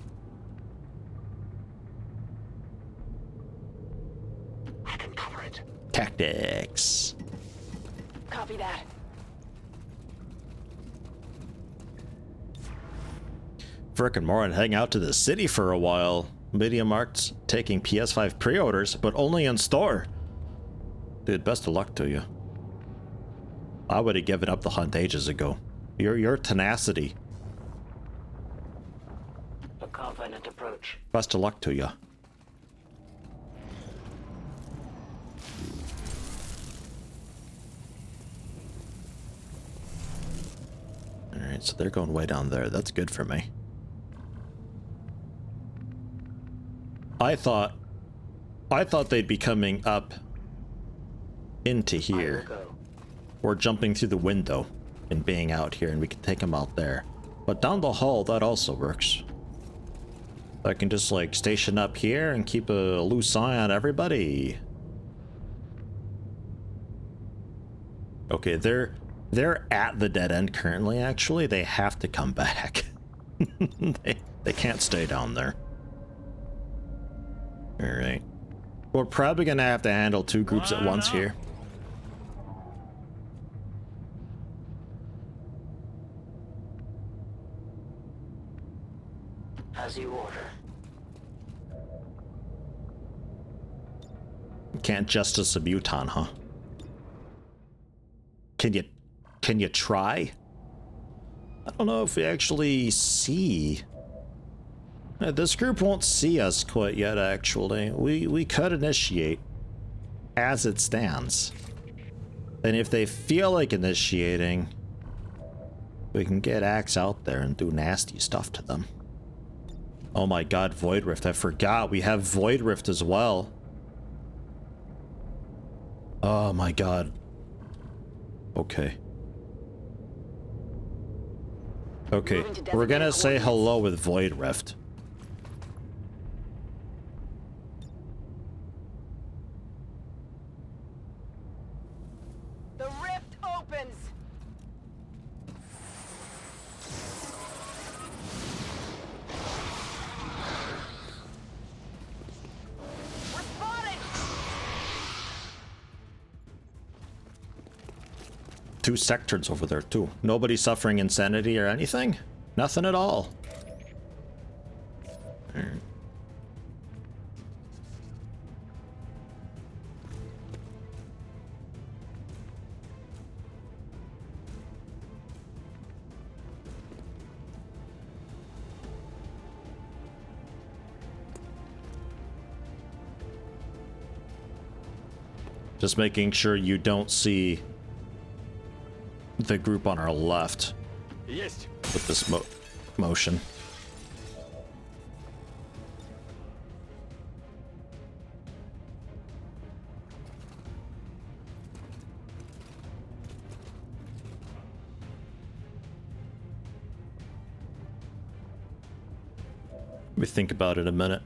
I can cover it. Tactics. Copy that. Frickin' more and hang out to the city for a while. MediaMarkt's taking PS5 pre-orders, but only in store. Dude, best of luck to you. I would have given up the hunt ages ago. Your tenacity. A confident approach. Best of luck to you. Alright, so they're going way down there. That's good for me. I thought they'd be coming up into here. Or jumping through the window and being out here and we can take them out there. But down the hall, that also works. I can just like station up here and keep a loose eye on everybody. Okay, they're at the dead end currently, actually. They have to come back. they can't stay down there. Alright. We're probably gonna have to handle 2 groups at once here. As you order. Can't justice a muton, huh? Can you try? I don't know if we actually see. This group won't see us quite yet, actually. We could initiate as it stands. And if they feel like initiating, we can get Axe out there and do nasty stuff to them. Oh my god, Void Rift. I forgot we have Void Rift as well. Oh my god. Okay. Okay, we're gonna say hello with Void Rift. The rift opens. We're spotted. 2 sectors over there too. Nobody suffering insanity or anything? Nothing at all. Just making sure you don't see the group on our left. Yes. With this motion. Let me think about it a minute.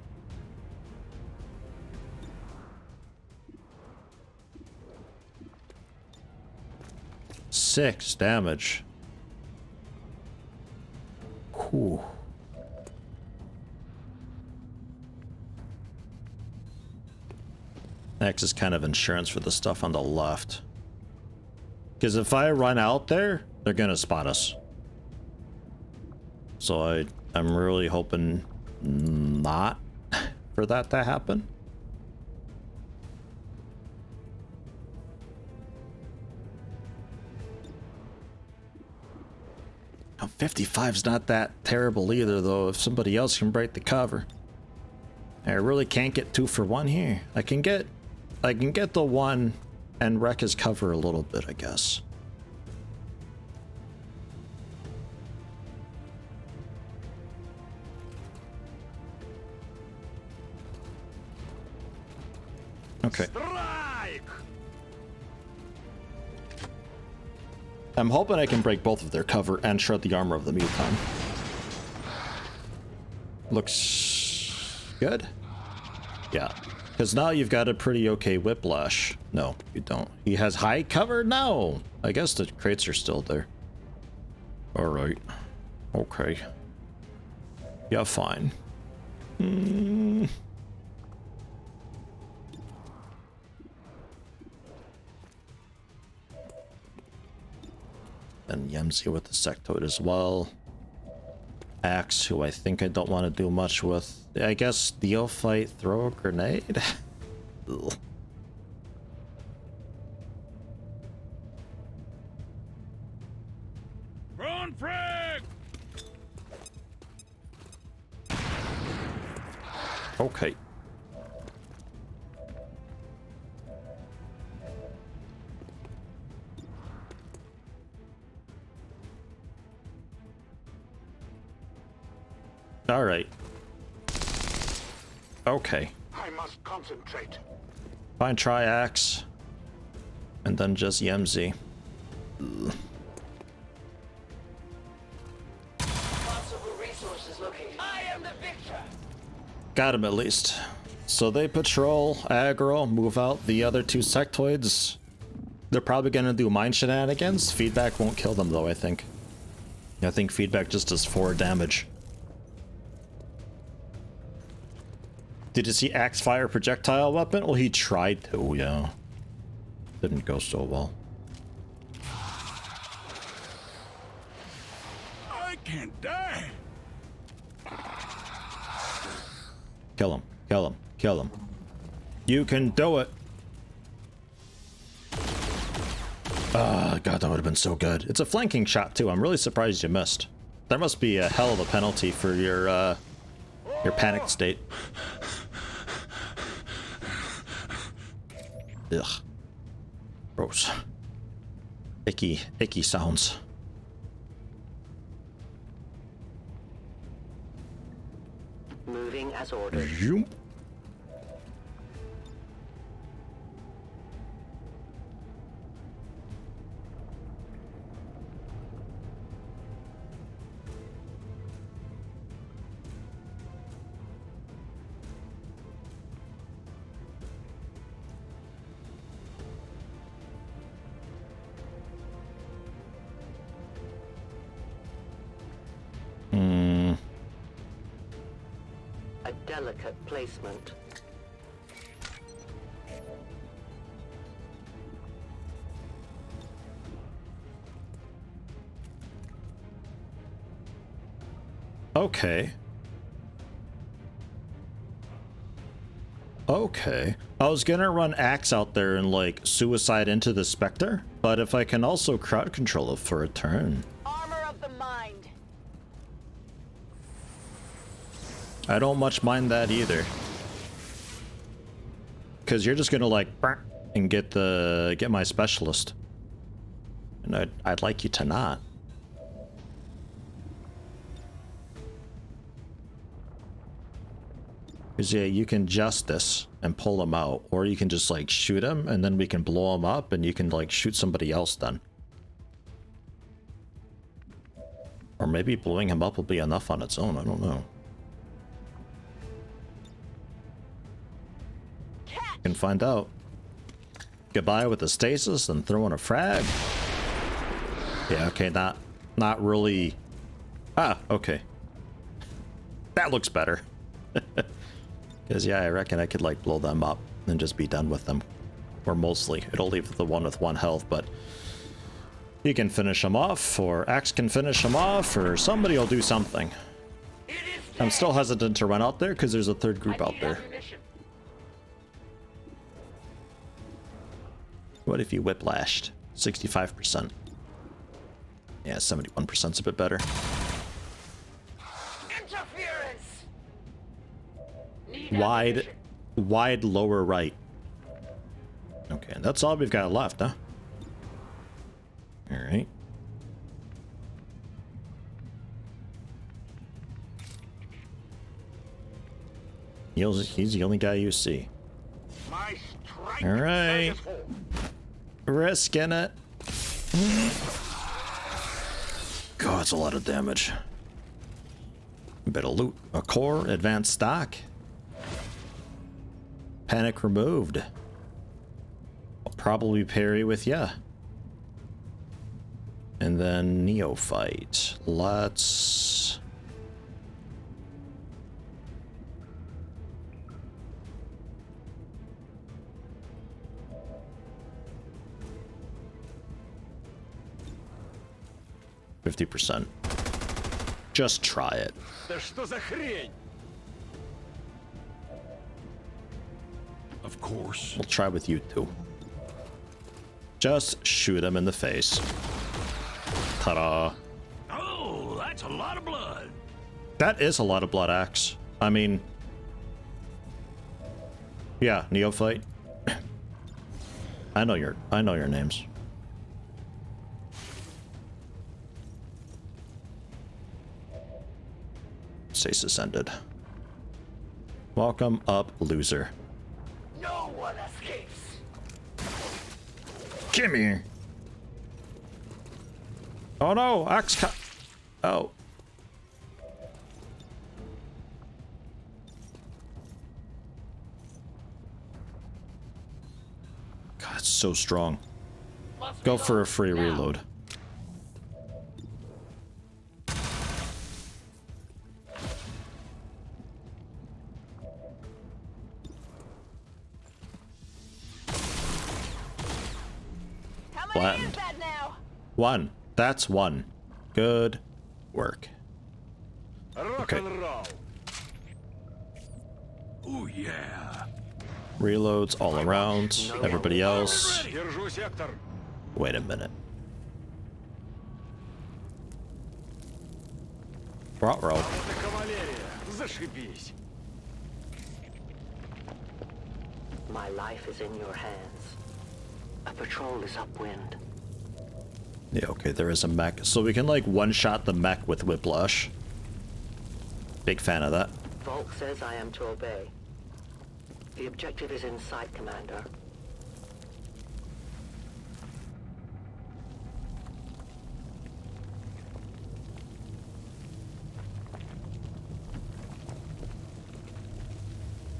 Six damage. Whew. Next is kind of insurance for the stuff on the left. Because if I run out there, they're gonna spot us. So I'm really hoping not for that to happen. Now 55's not that terrible either, though, if somebody else can break the cover. I really can't get 2 for 1 here. I can get the 1 and wreck his cover a little bit, I guess. Okay. I'm hoping I can break both of their cover and shred the armor of the Muton. Looks good? Yeah. Because now you've got a pretty okay whiplash. No, you don't. He has high cover? No! I guess the crates are still there. Alright. Okay. Yeah, fine. And Yemzi with the sectoid as well. Axe, who I think I don't want to do much with. I guess Neophyte, throw a grenade? Ugh. Run, frag! Okay. All right. Okay. I must concentrate. Fine, try axe. And then just Yemzi. Ugh. Possible resources located. I am the victor. Got him at least. So they patrol, aggro, move out the other 2 sectoids. They're probably gonna do mine shenanigans. Feedback won't kill them though, I think. I think feedback just does 4 damage. Did you see axe fire projectile weapon? Well, he tried to, yeah. Didn't go so well. I can't die. Kill him, kill him, kill him. You can do it. Ah, God, that would have been so good. It's a flanking shot too. I'm really surprised you missed. There must be a hell of a penalty for your panicked state. Ugh. Gross. Icky sounds. Moving as ordered. Zoom. A delicate placement. Okay. Okay. I was gonna run Axe out there and, like, suicide into the Spectre, but if I can also crowd control it for a turn. Armor of the mind. I don't much mind that either. Because you're just gonna, like, and get my specialist. And I'd like you to not. Because yeah, you can justice and pull him out, or you can just like shoot him and then we can blow him up and you can like shoot somebody else then. Or maybe blowing him up will be enough on its own, I don't know. Can find out. Goodbye with the stasis and throw in a frag. Yeah, okay, not really. Ah, okay. That looks better. Because yeah, I reckon I could like blow them up and just be done with them. Or mostly. It'll leave the one with 1 health, but he can finish him off, or Axe can finish him off, or somebody will do something. I'm still hesitant to run out there because there's a third group out there. What if you whiplashed? 65%. Yeah, 71%'s a bit better. Wide lower right. Okay, that's all we've got left, huh? Alright. He's the only guy you see. Alright. Risking it. God, it's a lot of damage. A bit of loot. A core, advanced stock. Panic removed. I'll probably parry with ya. And then Neophyte. Let's... %. Just try it. Of course. We'll try with you too. Just shoot him in the face. Ta-da. Oh, that's a lot of blood. That is a lot of blood, Axe. I mean... Yeah, Neophyte. I know your names. Stasis ended. Welcome up, loser. No one escapes. Come here. Oh no, Axe. Oh. God, it's so strong. Go for a free reload. Flattened. 1. That's 1. Good work. Okay. Oh yeah. Reloads all around. Everybody else. Wait a minute. Ruh-roh. My life is in your hands. A patrol is upwind. Yeah, okay, there is a mech. So we can, like, one-shot the mech with Whiplash. Big fan of that. Volk says I am to obey. The objective is in sight, Commander.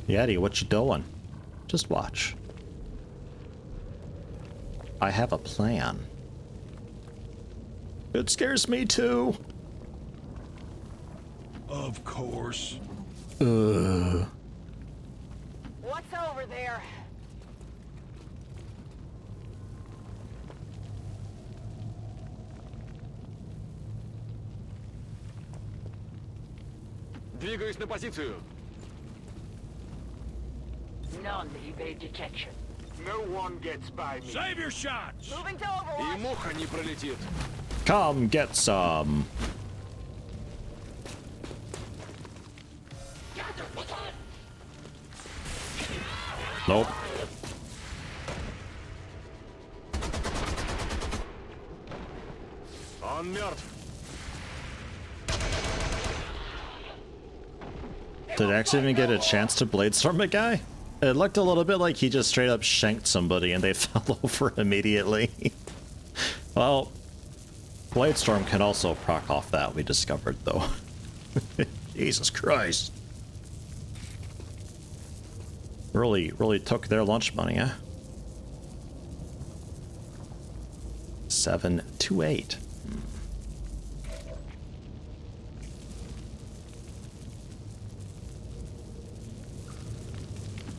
Yeti, what you doing? Just watch. I have a plan. It scares me too. Of course. What's over there? Двигаюсь на позицию. None evade detection. No one gets by me. Save your shots. Moving to Overwatch. И муха не пролетит. Come get some. Nope. Он мертв. Did X even get a chance to bladestorm a guy? It looked a little bit like he just straight up shanked somebody and they fell over immediately. Well, bladestorm can also proc off that, we discovered, though. Jesus Christ. Really took their lunch money, huh? 728.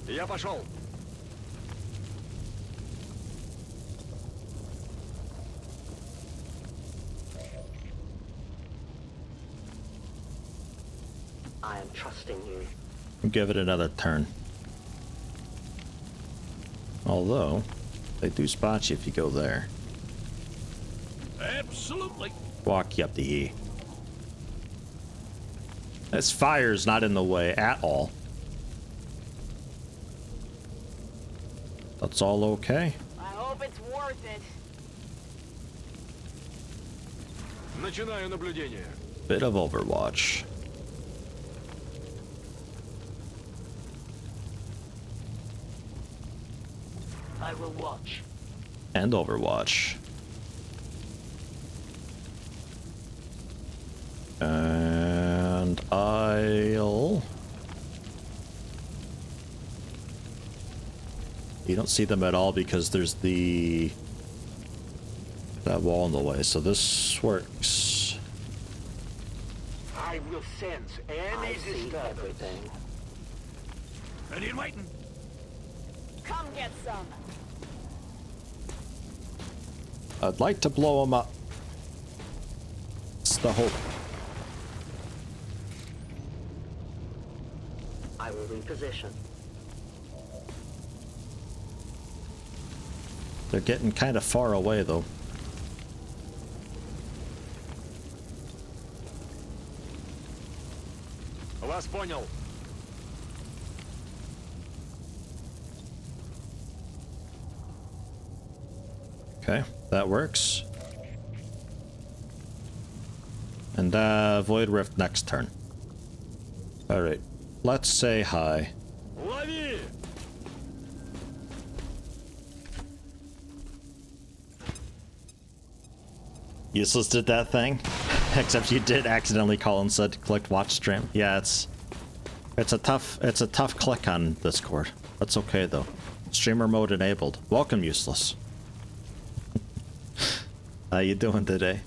Я пошел. I am trusting you. Give it another turn. Although, they do spot you if you go there. Absolutely. Walk you up the E. This fire's not in the way at all. That's all okay. I hope it's worth it. Начинаю наблюдение. Bit of Overwatch. I will watch. And Overwatch. And I'll... You don't see them at all because there's that wall in the way, so this works. I will sense any disturbance. Any waiting? Come get some. I'd like to blow them up. It's the hope. I will reposition. They're getting kind of far away, though. Вас понял. Okay, that works. And Void Rift next turn. Alright, let's say hi. Лови! Useless did that thing. Except you did accidentally call and said click watch stream. Yeah, it's a tough click on Discord. That's okay though. Streamer mode enabled. Welcome, Useless. How you doing today?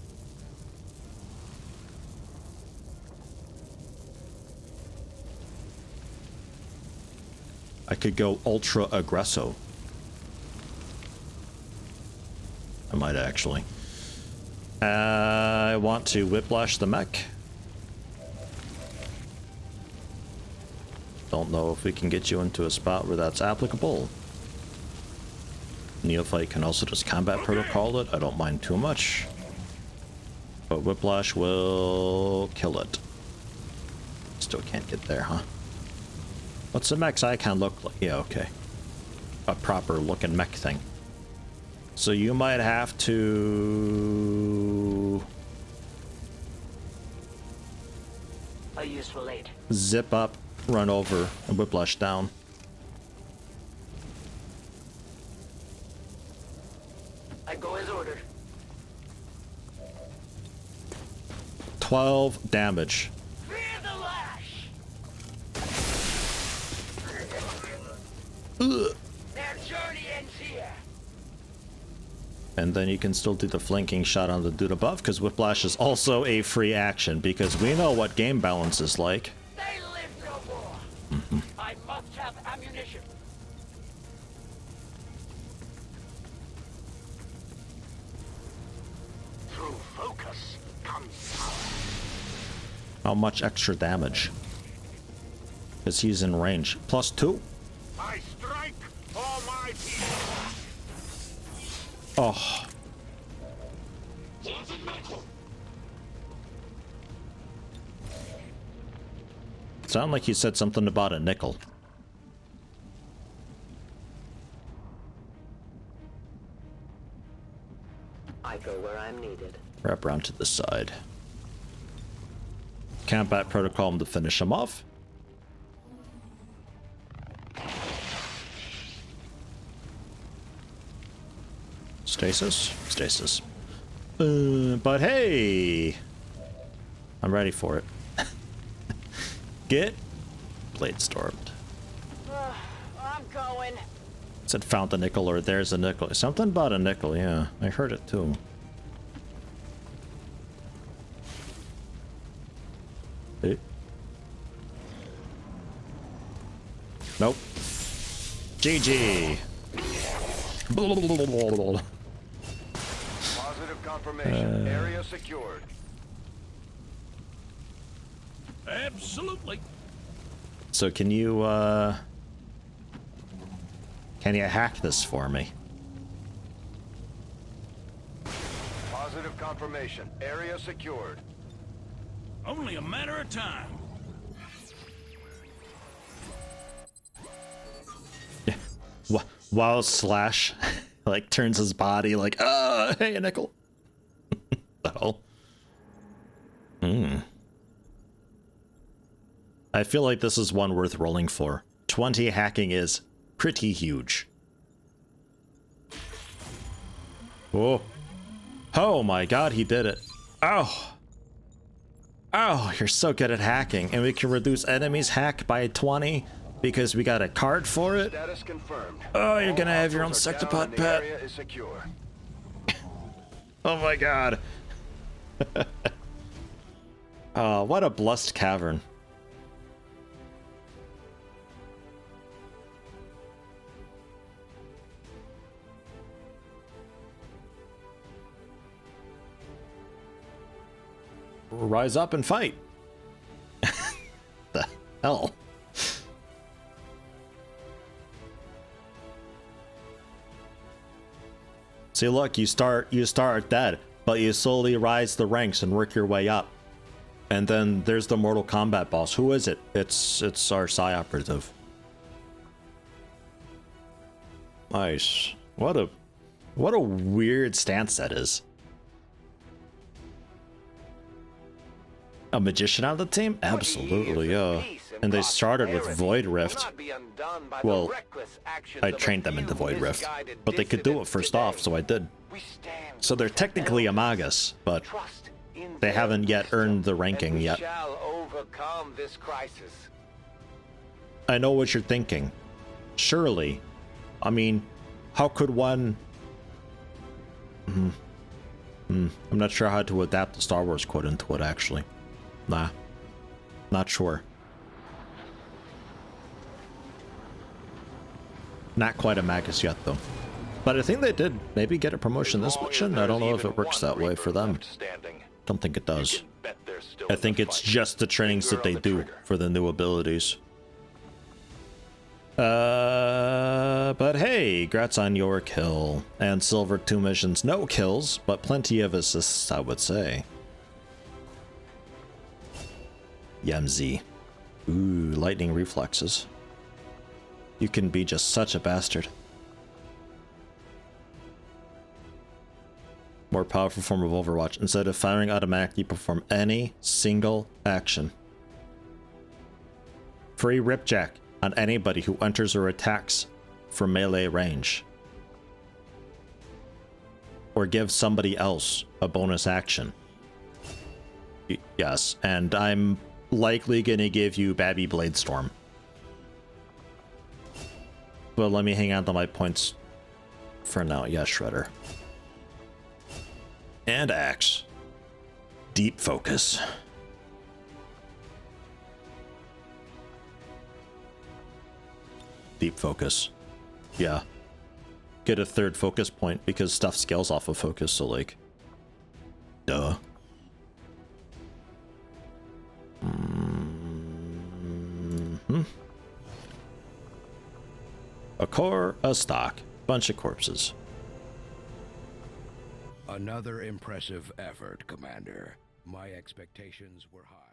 I could go ultra aggresso. I might actually. I want to whiplash the mech. Don't know if we can get you into a spot where that's applicable. Neophyte can also just combat protocol it. I don't mind too much. But whiplash will kill it. Still can't get there, huh? What's the mech's icon look like? Yeah, okay. A proper looking mech thing. So you might have to... A useful aid. Zip up, run over, and whiplash down. I go as ordered. 12 damage. Fear the lash. Ugh. Their journey ends here. And then you can still do the flanking shot on the dude above, because whiplash is also a free action, because we know what game balance is like. They live no more. I must have ammunition. Through focus comes power. How much extra damage? Because he's in range. +2? I strike all my people. Oh. Sound like you said something about a nickel. I go where I'm needed. Wrap around to the side. Combat protocol to finish him off. Stasis? Stasis. But hey! I'm ready for it. Get blade stormed. I'm going. Said found a nickel or there's a nickel. Something about a nickel, yeah. I heard it too. Hey. Nope. GG. Positive confirmation. Area secured. Absolutely. So can you hack this for me? Positive confirmation. Area secured. Only a matter of time. While Slash like turns his body like, hey, a nickel. The hell? I feel like this is one worth rolling for. 20 hacking is pretty huge. Oh. Oh my god, he did it. Oh. Oh, you're so good at hacking. And we can reduce enemies' hack by 20 because we got a card for it. Status confirmed. Oh, you're gonna have your own sectopod pet. Area is secure. Oh my god. Oh, what a blessed cavern. Rise up and fight. The hell? See, look, you start dead, but you slowly rise the ranks and work your way up. And then there's the Mortal Kombat boss. Who is it? It's our Psi operative. Nice. What a weird stance that is. A magician on the team? Absolutely, yeah. And they started with Void Rift. Well, I trained them into Void Rift, but they could do it first off, so I did. So they're technically a Magus, but they haven't yet earned the ranking yet. I know what you're thinking. Surely. I mean, how could one... I'm not sure how to adapt the Star Wars quote into it, actually. Nah. Not sure. Not quite a Magus yet, though. But I think they did maybe get a promotion this mission. I don't know if it works that way for them. Don't think it does. I think it's just the trainings that they do for the new abilities. But hey, grats on your kill. And silver 2 missions, no kills, but plenty of assists, I would say. Yemzi. Ooh, lightning reflexes. You can be just such a bastard. More powerful form of Overwatch. Instead of firing automatically, perform any single action. Free Ripjack on anybody who enters or attacks from melee range. Or give somebody else a bonus action. Yes, and I'm likely gonna give you Babby Bladestorm. But let me hang on to my points for now. Yeah, Shredder. And Axe. Deep focus. Deep focus. Yeah. Get a 3rd focus point because stuff scales off of focus, so like... Duh. A core, a stock, bunch of corpses. Another impressive effort, Commander. My expectations were high.